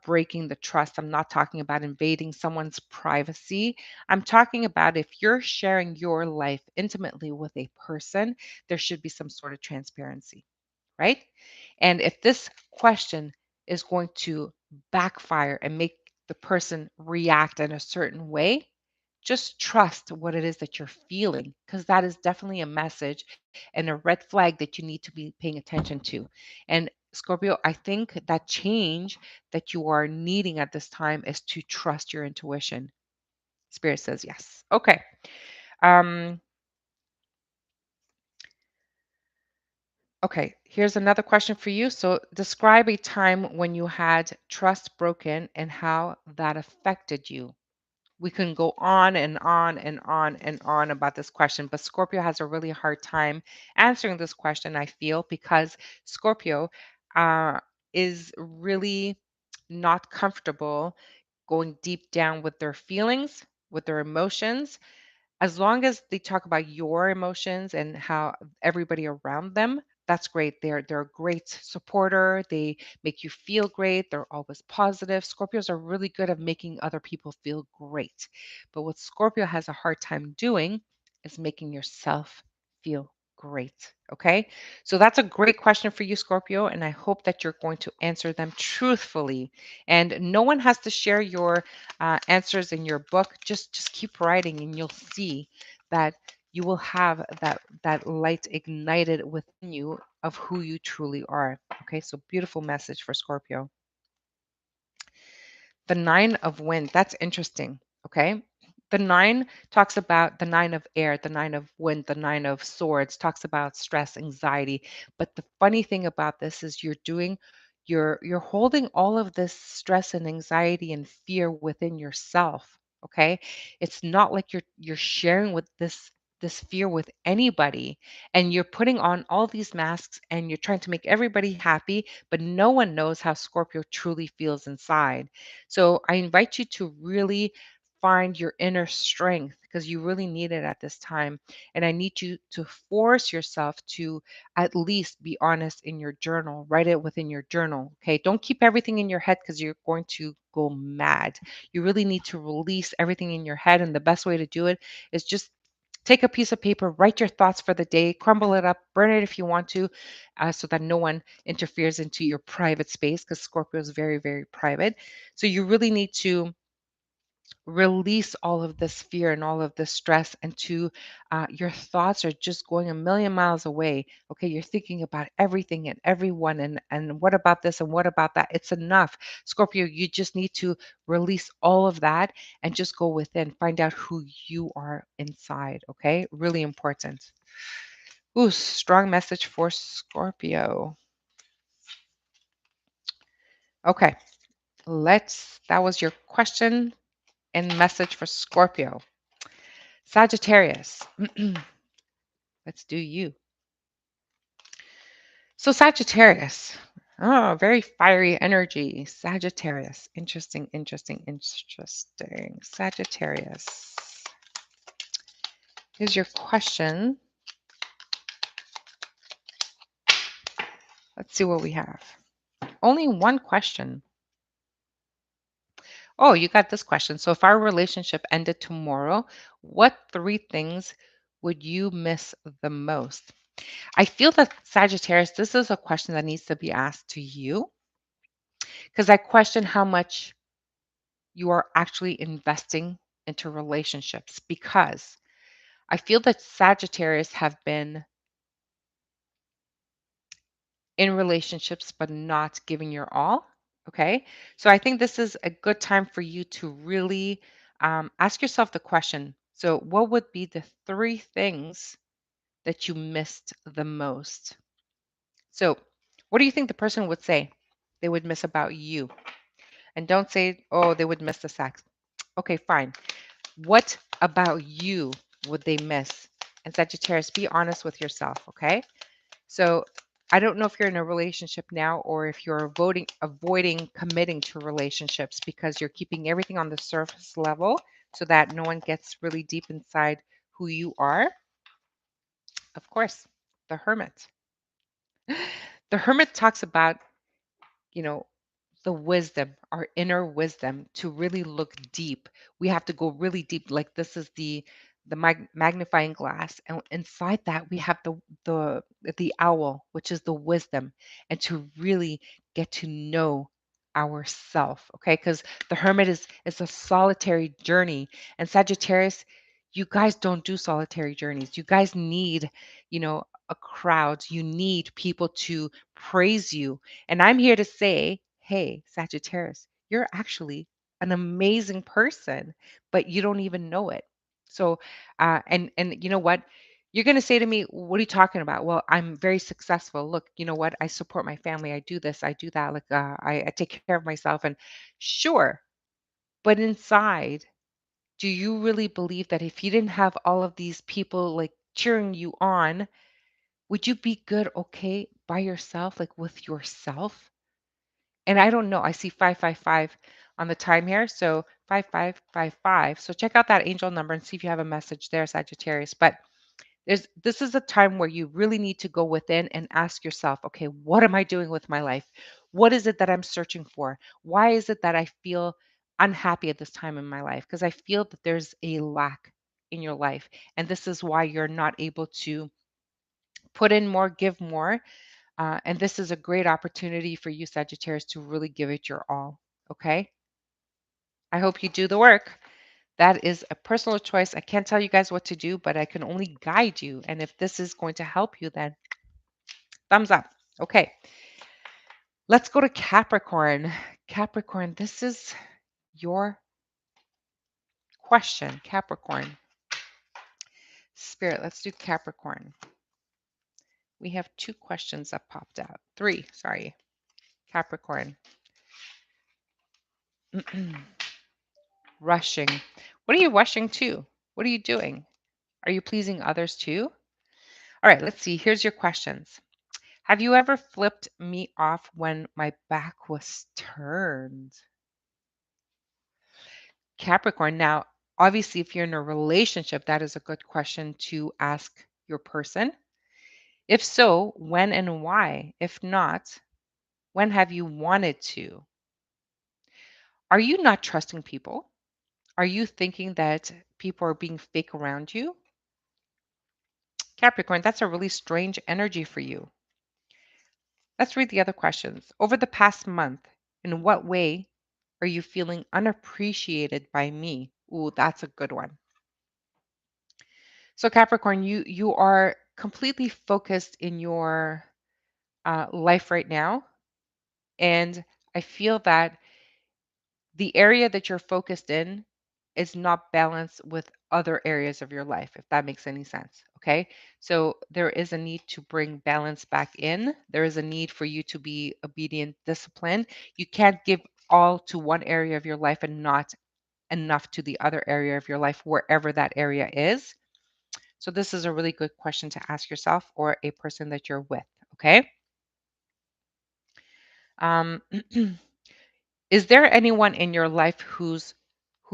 breaking the trust. I'm not talking about invading someone's privacy. I'm talking about if you're sharing your life intimately with a person, there should be some sort of transparency, right? And if this question is going to backfire and make the person react in a certain way, just trust what it is that you're feeling, because that is definitely a message and a red flag that you need to be paying attention to. And Scorpio, I think that change that you are needing at this time is to trust your intuition. Spirit says yes. Okay. Um, okay, here's another question for you. So, describe a time when you had trust broken and how that affected you. We can go on and on and on and on about this question, but Scorpio has a really hard time answering this question, I feel, because Scorpio uh, is really not comfortable going deep down with their feelings, with their emotions, as long as they talk about your emotions and how everybody around them, that's great. They're a great supporter. They make you feel great. They're always positive. Scorpios are really good at making other people feel great. But what Scorpio has a hard time doing is making yourself feel great. Okay? So that's a great question for you, Scorpio, and I hope that you're going to answer them truthfully. And no one has to share your answers in your book. Just keep writing, and you'll see that you will have that light ignited within you of who you truly are. Okay, so beautiful message for Scorpio. The nine of wind, that's interesting. Okay. The nine talks about the nine of air, the nine of wind, the nine of swords, talks about stress, anxiety. But the funny thing about this is you're holding all of this stress and anxiety and fear within yourself. Okay. It's not like you're sharing with this fear with anybody, and you're putting on all these masks and you're trying to make everybody happy, but no one knows how Scorpio truly feels inside. So I invite you to really find your inner strength, because you really need it at this time. And I need you to force yourself to at least be honest in your journal. Write it within your journal. Okay. Don't keep everything in your head, because you're going to go mad. You really need to release everything in your head. And the best way to do it is just take a piece of paper, write your thoughts for the day, crumble it up, burn it if you want to, so that no one interferes into your private space, because Scorpio is very private. So you really need to release all of this fear and all of this stress, and to your thoughts are just going a million miles away. Okay, you're thinking about everything and everyone, and what about this and what about that. It's enough, Scorpio. You just need to release all of that and just go within, find out who you are inside. Okay, really important. Ooh, strong message for Scorpio. Okay, that was your question and message for Scorpio. Sagittarius. Let's do you. So, Sagittarius. Oh, very fiery energy. Sagittarius. Interesting. Sagittarius. Here's your question. Let's see what we have. Only one question. Oh, you got this question. So, if our relationship ended tomorrow, what three things would you miss the most? I feel that, Sagittarius, this is a question that needs to be asked to you, because I question how much you are actually investing into relationships, because I feel that Sagittarius have been in relationships but not giving your all. Okay. So I think this is a good time for you to really ask yourself the question. So, what would be the three things that you missed the most? So, what do you think the person would say they would miss about you? And don't say, oh, they would miss the sex. Okay, fine. What about you would they miss? And Sagittarius, be honest with yourself, okay? So I don't know if you're in a relationship now or if you're avoiding committing to relationships because you're keeping everything on the surface level so that no one gets really deep inside who you are. Of course, the Hermit. The Hermit talks about, you know, the wisdom, our inner wisdom to really look deep. We have to go really deep. Like this is the magnifying glass, and inside that we have the the owl, which is the wisdom, and to really get to know ourself. Okay, because the hermit is a solitary journey, and Sagittarius, you guys don't do solitary journeys. You guys need, a crowd. You need people to praise you, and I'm here to say, hey, Sagittarius, you're actually an amazing person, but you don't even know it. So, and you know what? You're going to say to me, what are you talking about? Well, I'm very successful. Look, you know what? I support my family. I do this, I do that. Like, I take care of myself. And sure, but inside, do you really believe that if you didn't have all of these people like cheering you on, would you be good, okay, by yourself, like with yourself? And I don't know. I see 555 on the time here. So 5555. So check out that angel number and see if you have a message there, Sagittarius. But this is a time where you really need to go within and ask yourself, okay, what am I doing with my life? What is it that I'm searching for? Why is it that I feel unhappy at this time in my life? Because I feel that there's a lack in your life. And this is why you're not able to put in more, give more, and this is a great opportunity for you, Sagittarius, to really give it your all. Okay. I hope you do the work. That is a personal choice. I can't tell you guys what to do, but I can only guide you. And if this is going to help you, then thumbs up. Okay. Let's go to Capricorn. Capricorn, this is your question. Capricorn. Spirit, let's do Capricorn. We have two questions that popped out. Three, sorry. Capricorn. Rushing. What are you rushing to? What are you doing? Are you pleasing others too? All right, let's see. Here's your questions. Have you ever flipped me off when my back was turned? Capricorn. Now, obviously, if you're in a relationship, that is a good question to ask your person. If so, when and why? If not, when have you wanted to? Are you not trusting people? Are you thinking that people are being fake around you? Capricorn, that's a really strange energy for you. Let's read the other questions. Over the past month, in what way are you feeling unappreciated by me? Ooh, that's a good one. So Capricorn, you are completely focused in your life right now, and I feel that the area that you're focused in is not balanced with other areas of your life, if that makes any sense. Okay. So there is a need to bring balance back in. There is a need for you to be obedient, disciplined. You can't give all to one area of your life and not enough to the other area of your life, wherever that area is. So this is a really good question to ask yourself or a person that you're with. Okay. Um, Is there anyone in your life who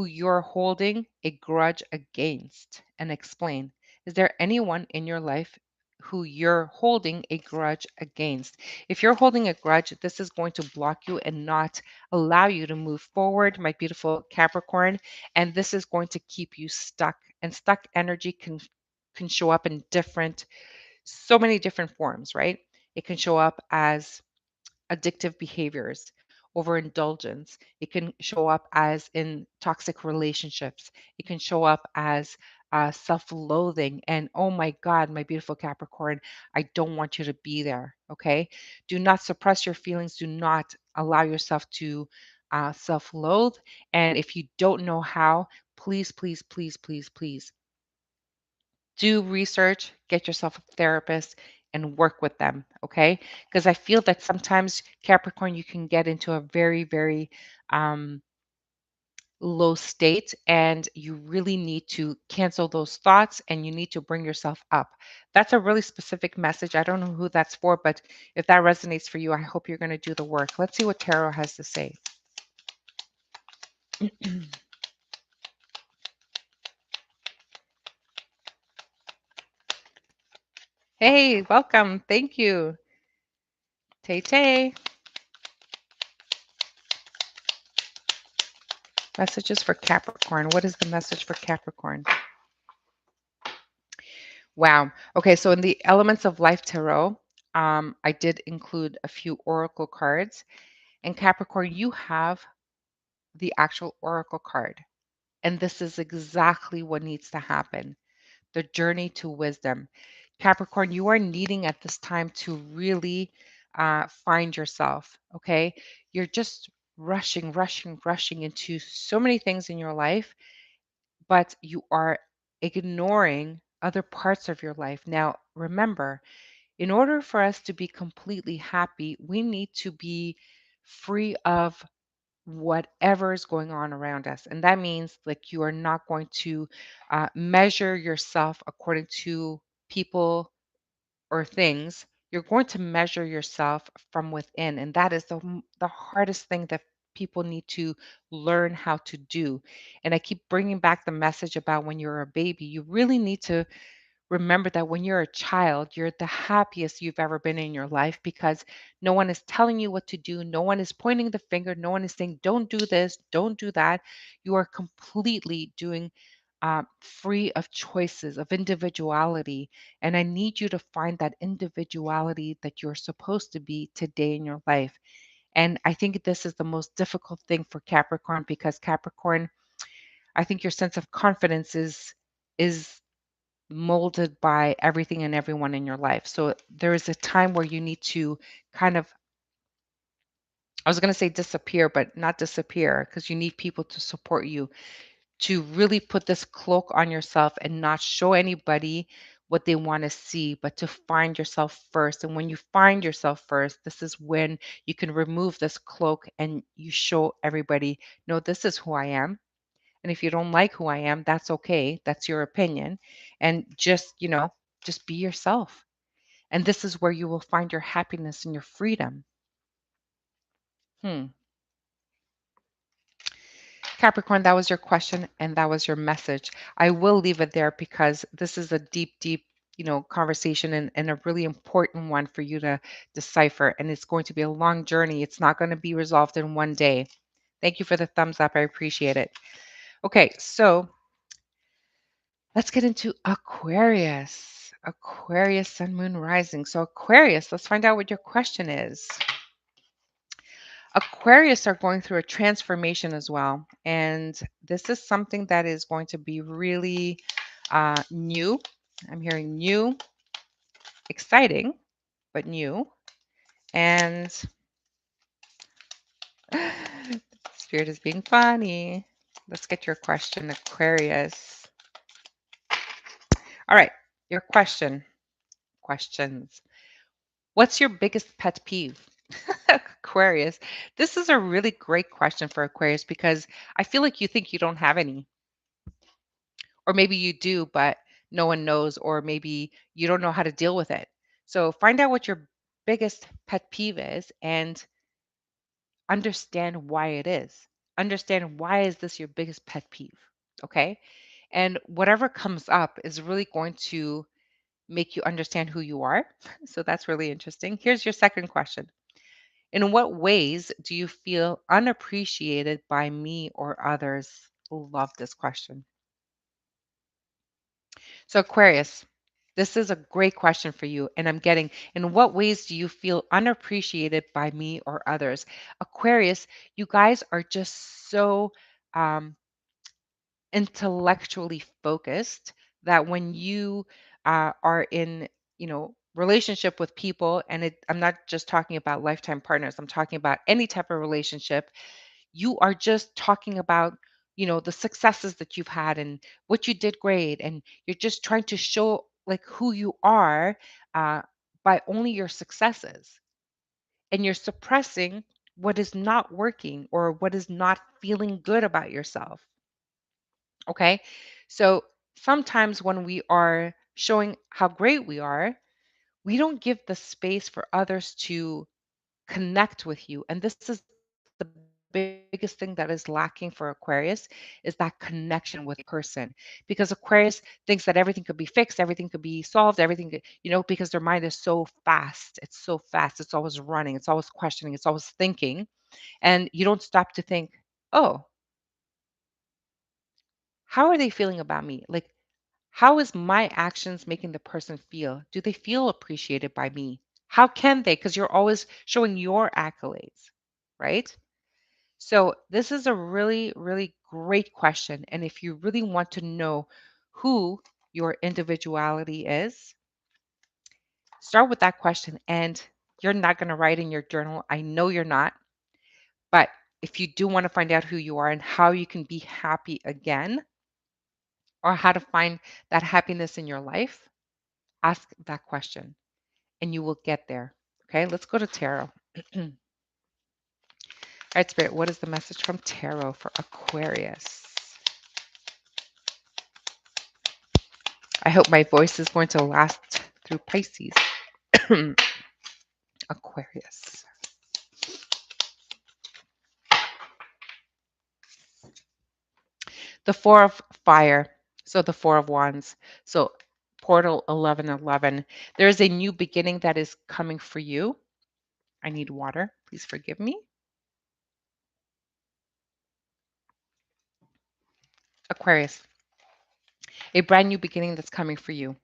you're holding a grudge against? And explain. Is there anyone in your life who you're holding a grudge against? If you're holding a grudge, this is going to block you and not allow you to move forward, my beautiful Capricorn, and this is going to keep you stuck. And stuck energy can show up in so many different forms, right? It can show up as addictive behaviors, overindulgence. It can show up as in toxic relationships. It can show up as self loathing. And oh my God, my beautiful Capricorn, I don't want you to be there. Okay. Do not suppress your feelings. Do not allow yourself to self loathe. And if you don't know how, please, please, please, please, please do research, get yourself a therapist, and work with them. Okay. Because I feel that sometimes, Capricorn, you can get into a very, very, um, low state, and you really need to cancel those thoughts and you need to bring yourself up. That's a really specific message. I don't know who that's for, but if that resonates for you, I hope you're going to do the work. Let's see what tarot has to say. Hey, welcome. Thank you. Tay Tay. Messages for Capricorn. What is the message for Capricorn? Wow. Okay, so in the Elements of Life Tarot, I did include a few oracle cards. And Capricorn, you have the actual oracle card. And this is exactly what needs to happen, the journey to wisdom. Capricorn, you are needing at this time to really find yourself, okay? You're just rushing into so many things in your life, but you are ignoring other parts of your life. Now, remember, in order for us to be completely happy, we need to be free of whatever is going on around us. And that means like you are not going to measure yourself according to people or things. You're going to measure yourself from within. And that is the hardest thing that people need to learn how to do. And I keep bringing back the message about when you're a baby, you really need to remember that when you're a child, you're the happiest you've ever been in your life because no one is telling you what to do. No one is pointing the finger. No one is saying, don't do this, don't do that. You are completely doing free of choices, of individuality. And I need you to find that individuality that you're supposed to be today in your life. And I think this is the most difficult thing for Capricorn because Capricorn, I think your sense of confidence is molded by everything and everyone in your life. So there is a time where you need to kind of, I was going to say disappear, but not disappear because you need people to support you to really put this cloak on yourself and not show anybody what they want to see, but to find yourself first. And when you find yourself first, this is when you can remove this cloak and you show everybody, no, this is who I am. And if you don't like who I am, that's okay. That's your opinion. And just, just be yourself. And this is where you will find your happiness and your freedom. Hmm. Capricorn, that was your question and that was your message. I will leave it there because this is a deep, conversation and a really important one for you to decipher. And it's going to be a long journey. It's not going to be resolved in one day. Thank you for the thumbs up. I appreciate it. Okay, so let's get into Aquarius. Aquarius, Sun, Moon, Rising. So, Aquarius, let's find out what your question is. Aquarius are going through a transformation as well. And this is something that is going to be really new. I'm hearing new, exciting, but new. And Spirit is being funny. Let's get your question, Aquarius. All right, your questions. What's your biggest pet peeve? Aquarius. This is a really great question for Aquarius because I feel like you think you don't have any. Or maybe you do, but no one knows, or maybe you don't know how to deal with it. So find out what your biggest pet peeve is and understand why it is. Understand why is this your biggest pet peeve? Okay? And whatever comes up is really going to make you understand who you are. So that's really interesting. Here's your second question. In what ways do you feel unappreciated by me or others? Love this question. So, Aquarius, this is a great question for you. And I'm getting, in what ways do you feel unappreciated by me or others? Aquarius, you guys are just so um, intellectually focused that when you are in, relationship with people, and I'm not just talking about lifetime partners, I'm talking about any type of relationship, you are just talking about the successes that you've had and what you did great, and you're just trying to show like who you are uh, by only your successes, and you're suppressing what is not working or what is not feeling good about yourself. Okay. So sometimes when we are showing how great we don't give the space for others to connect with you. And this is the biggest thing that is lacking for Aquarius is that connection with a person. Because Aquarius thinks that everything could be fixed, everything could be solved, because their mind is so fast. It's so fast. It's always running, it's always questioning, it's always thinking. And you don't stop to think, oh, how are they feeling about me? Like, how is my actions making the person feel? Do they feel appreciated by me? How can they? Because you're always showing your accolades, right? So, this is a really, really great question. And if you really want to know who your individuality is, start with that question. And you're not going to write in your journal. I know you're not. But if you do want to find out who you are and how you can be happy again, or how to find that happiness in your life, ask that question and you will get there. Okay, let's go to tarot. All right, Spirit, what is the message from tarot for Aquarius? I hope my voice is going to last through Pisces. Aquarius. The Four of Fire. So the Four of Wands. So Portal 1111. There is a new beginning that is coming for you. I need water. Please forgive me. Aquarius. A brand new beginning that's coming for you.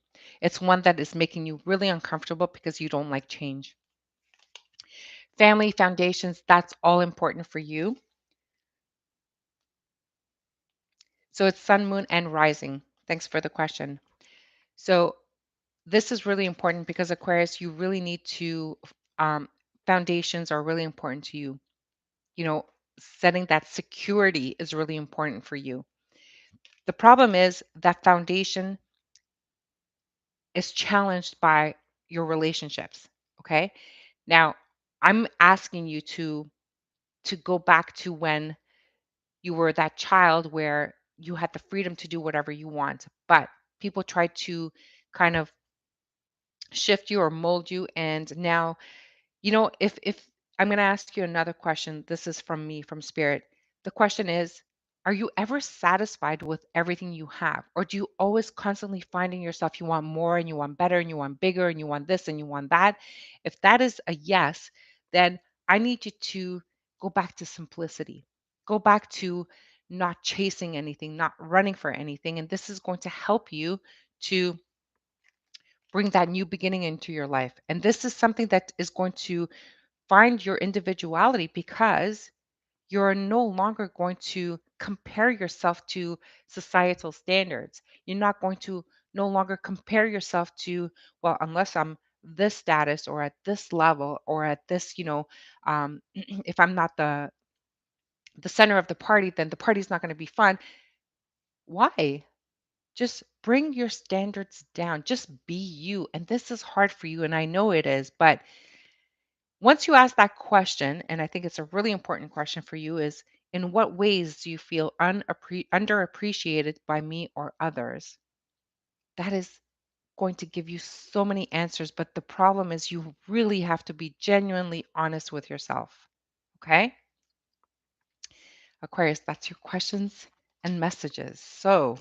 It's one that is making you really uncomfortable because you don't like change. Family foundations, that's all important for you. So it's sun, moon, and rising. Thanks for the question. So this is really important because Aquarius, you really need to, um, foundations are really important to you. You know, setting that security is really important for you. The problem is that foundation is challenged by your relationships. Okay. Now, I'm asking you to go back to when you were that child where you had the freedom to do whatever you want, but people tried to kind of shift you or mold you. And now, if I'm going to ask you another question, this is from me, from Spirit. The question is, are you ever satisfied with everything you have? Or do you always constantly finding yourself, you want more and you want better and you want bigger and you want this and you want that? If that is a yes, then I need you to go back to simplicity. Go back to not chasing anything, not running for anything. And this is going to help you to bring that new beginning into your life. And this is something that is going to find your individuality because you're no longer going to compare yourself to societal standards. You're not going to no longer compare yourself to, well, unless I'm this status or at this level or at this, if I'm not the center of the party, then the party's not going to be fun. Why? Just bring your standards down. Just be you. And this is hard for you, and I know it is, but once you ask that question, and I think it's a really important question for you, is in what ways do you feel underappreciated by me or others? That is going to give you so many answers, but the problem is you really have to be genuinely honest with yourself. Okay? Aquarius, that's your questions and messages. So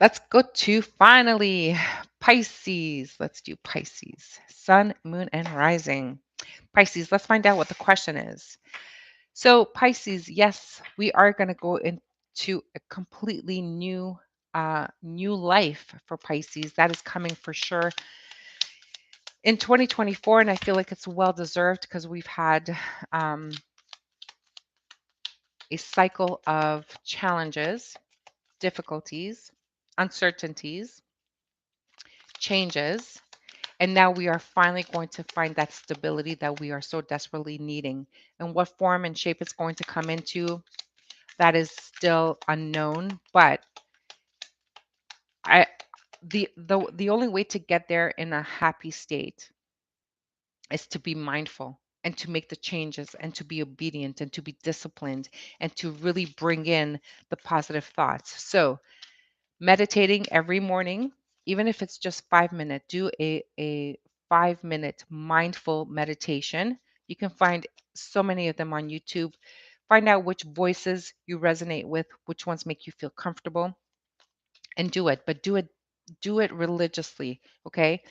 let's go to finally Pisces. Let's do Pisces. Sun, moon, and rising. Pisces, let's find out what the question is. So, Pisces, yes, we are going to go into a completely new life for Pisces. That is coming for sure in 2024, and I feel like it's well deserved because we've had um, a cycle of challenges, difficulties, uncertainties, changes, and now we are finally going to find that stability that we are so desperately needing. And what form and shape it's going to come into, that is still unknown, but I the only way to get there in a happy state is to be mindful and to make the changes and to be obedient and to be disciplined and to really bring in the positive thoughts. So, meditating every morning, even if it's just 5 minutes, do a 5 minute mindful meditation. You can find so many of them on YouTube. Find out which voices you resonate with, which ones make you feel comfortable, and do it. But do it religiously, okay?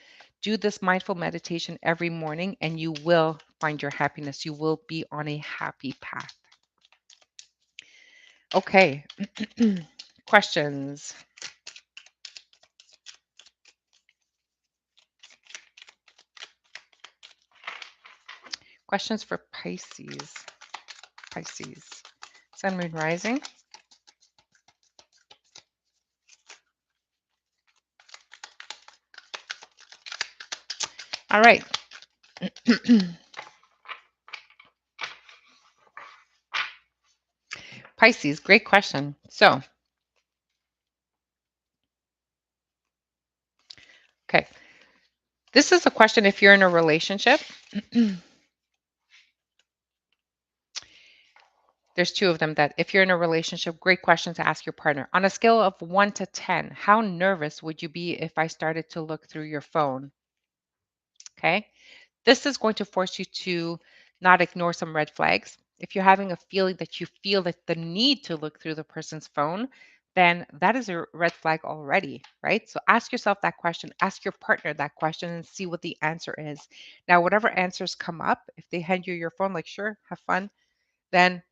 Do this mindful meditation every morning and you will find your happiness. You will be on a happy path. Okay. Questions. Questions for Pisces. Pisces. Sun, moon, rising. All right. Pisces, great question. So, okay. This is a question if you're in a relationship. There's two of them that if you're in a relationship, great question to ask your partner. On a scale of 1 to 10, how nervous would you be if I started to look through your phone? Okay. This is going to force you to not ignore some red flags. If you're having a feeling that you feel that the need to look through the person's phone, then that is a red flag already, right? So ask yourself that question, ask your partner that question and see what the answer is. Now, whatever answers come up, if they hand you your phone, like, sure, have fun, then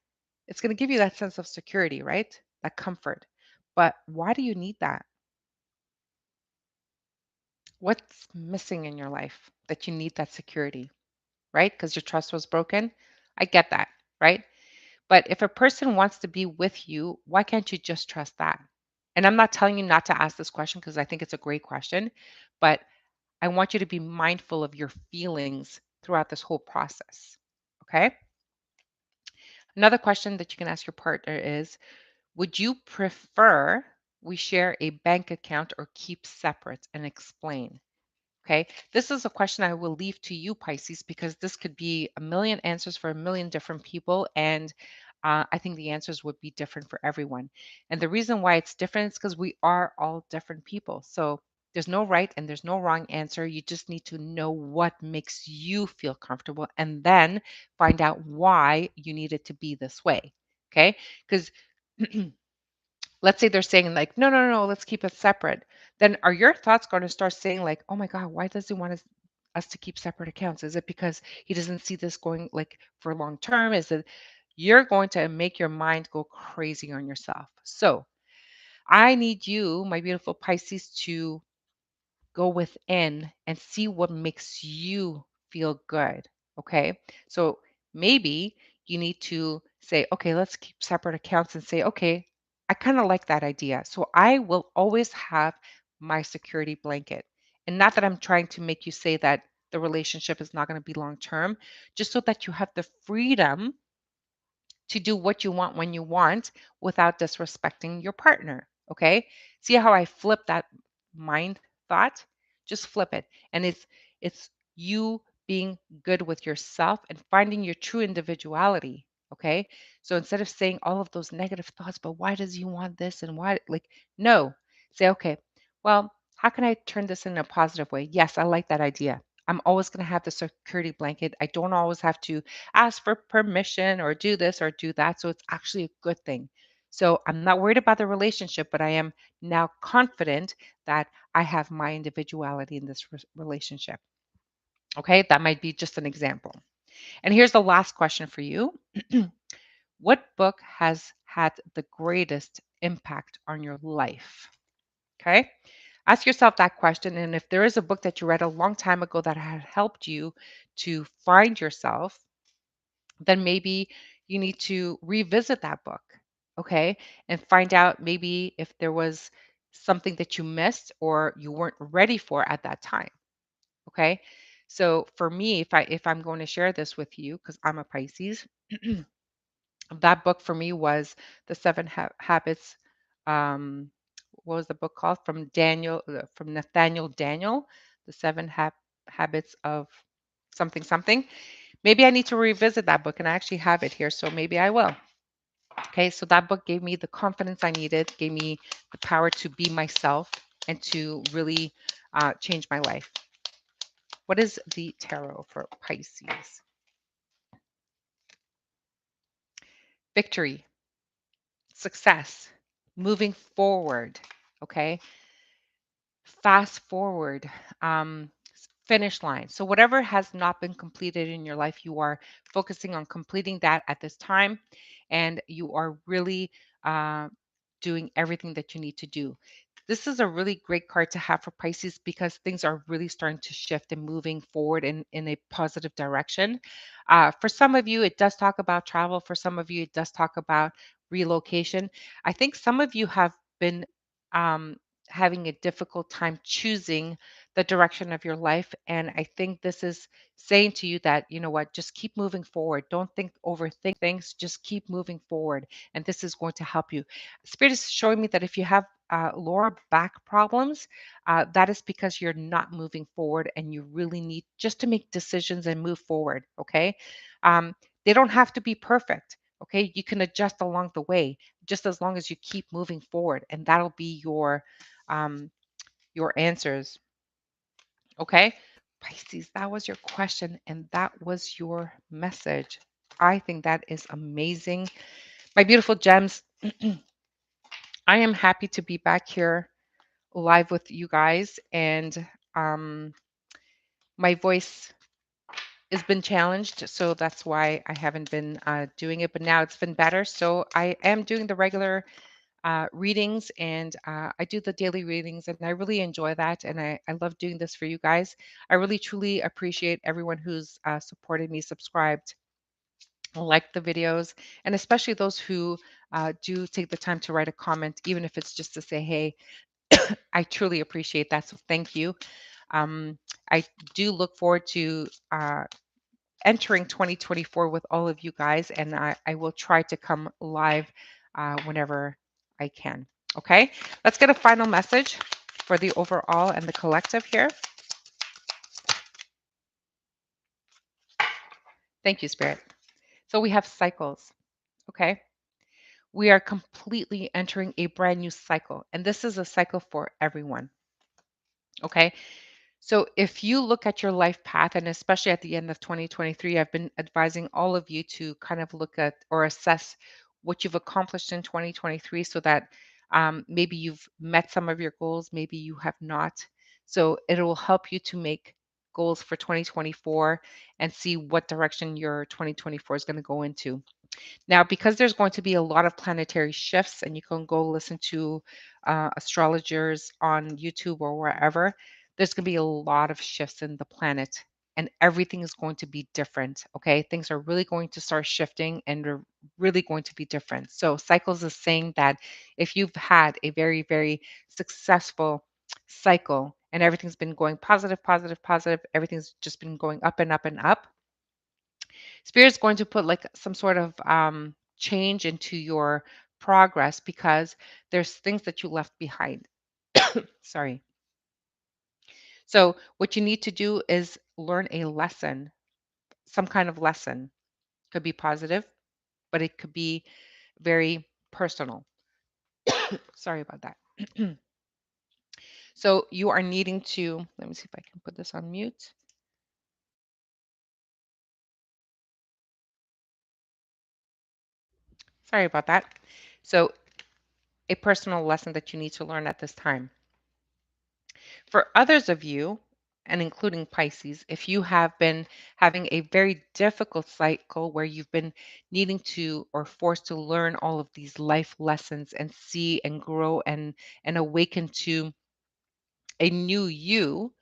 it's going to give you that sense of security, right? That comfort. But why do you need that? What's missing in your life that you need that security? Right? Because your trust was broken. I get that, right? But if a person wants to be with you, why can't you just trust that? And I'm not telling you not to ask this question because I think it's a great question, but I want you to be mindful of your feelings throughout this whole process. Okay? Another question that you can ask your partner is, would you prefer we share a bank account or keep separate, and explain? Okay, this is a question I will leave to you, Pisces, because this could be a million answers for a million different people. And I think the answers would be different for everyone. And the reason why it's different is because we are all different people. So there's no right and there's no wrong answer. You just need to know what makes you feel comfortable and then find out why you need it to be this way. Okay, because let's say they're saying like, no, no, no, let's keep it separate. Then are your thoughts going to start saying like, oh my God, why does he want us to keep separate accounts? Is it because he doesn't see this going like for long term? Is it you're going to make your mind go crazy on yourself? So I need you, my beautiful Pisces, to go within and see what makes you feel good. Okay. So maybe you need to say, okay, let's keep separate accounts and say, okay, I kind of like that idea. So I will always have my security blanket. And not that I'm trying to make you say that the relationship is not going to be long term, just so that you have the freedom to do what you want when you want without disrespecting your partner. Okay. See how I flip that mind thought? Just flip it. And it's you being good with yourself and finding your true individuality. Okay. So instead of saying all of those negative thoughts, but why does he want this and why like no, say, okay, well, how can I turn this in a positive way? Yes, I like that idea. I'm always going to have the security blanket. I don't always have to ask for permission or do this or do that. So it's actually a good thing. So I'm not worried about the relationship, but I am now confident that I have my individuality in this relationship. Okay, that might be just an example. And here's the last question for you. What book has had the greatest impact on your life? Okay, ask yourself that question. And if there is a book that you read a long time ago that had helped you to find yourself, then maybe you need to revisit that book, okay? And find out maybe if there was something that you missed or you weren't ready for at that time, okay? So for me, if I'm going to share this with you because I'm a Pisces, that book for me was The Seven Habits. What was the book called? From Nathaniel Daniel, The Seven Habits of something, something. Maybe I need to revisit that book, and I actually have it here, so maybe I will. Okay, so that book gave me the confidence I needed, gave me the power to be myself and to really change my life. What is the tarot for Pisces? Victory, success, moving forward. Okay, fast forward, finish line. So, whatever has not been completed in your life, you are focusing on completing that at this time, and you are really uh, doing everything that you need to do. This is a really great card to have for Pisces because things are really starting to shift and moving forward in a positive direction. For some of you, it does talk about travel. For some of you, it does talk about relocation. I think some of you have been um, having a difficult time choosing the direction of your life. And I think this is saying to you that, you know what, just keep moving forward. Don't think, overthink things, just keep moving forward. And this is going to help you. Spirit is showing me that if you have lower back problems, that is because you're not moving forward and you really need just to make decisions and move forward. Okay. Um, they don't have to be perfect. Okay. You can adjust along the way just as long as you keep moving forward, and that'll be um, your answers. Okay. Pisces, that was your question and that was your message. I think that is amazing. My beautiful gems, I am happy to be back here live with you guys. And um, my voice has been challenged. So that's why I haven't been doing it. But now it's been better. So I am doing the regular readings, and I do the daily readings, and I really enjoy that. And I love doing this for you guys. I really truly appreciate everyone who's supported me, subscribed, liked the videos, and especially those who do take the time to write a comment, even if it's just to say, hey, I truly appreciate that. So thank you. Um, I do look forward to entering 2024 with all of you guys, and I will try to come live whenever I can. Okay, let's get a final message for the overall and the collective here. Thank you, Spirit. So we have cycles. Okay, we are completely entering a brand new cycle, and this is a cycle for everyone. Okay, so if you look at your life path, and especially at the end of 2023, I've been advising all of you to kind of look at or assess what you've accomplished in 2023 so that maybe you've met some of your goals, maybe you have not. So it will help you to make goals for 2024 and see what direction your 2024 is going to go into. Now, because there's going to be a lot of planetary shifts, and you can go listen to astrologers on YouTube or wherever, there's going to be a lot of shifts in the planet, and everything is going to be different. Okay. Things are really going to start shifting and they're really going to be different. So, Cycles is saying that if you've had a very, very successful cycle and everything's been going positive, positive, positive, everything's just been going up and up and up, Spirit's going to put like some sort of change into your progress because there's things that you left behind. Sorry. So, what you need to do is learn a lesson, some kind of lesson. Could be positive, but it could be very personal. Sorry about that. So, you are needing to, let me see if I can put this on mute. Sorry about that. So, a personal lesson that you need to learn at this time. For others of you, and including Pisces, if you have been having a very difficult cycle where you've been needing to or forced to learn all of these life lessons and see and grow and awaken to a new you,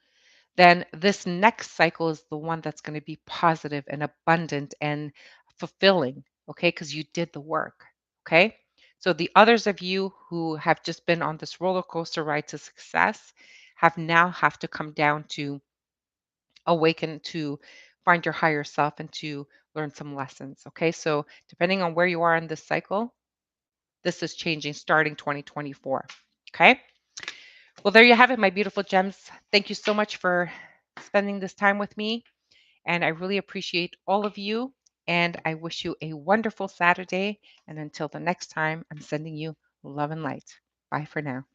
then this next cycle is the one that's going to be positive and abundant and fulfilling, okay? Because you did the work, okay? So the others of you who have just been on this roller coaster ride to success have to come down to awaken to find your higher self and to learn some lessons, okay? So depending on where you are in this cycle, this is changing starting 2024, okay? Well, there you have it, my beautiful gems. Thank you so much for spending this time with me. And I really appreciate all of you. And I wish you a wonderful Saturday. And until the next time, I'm sending you love and light. Bye for now.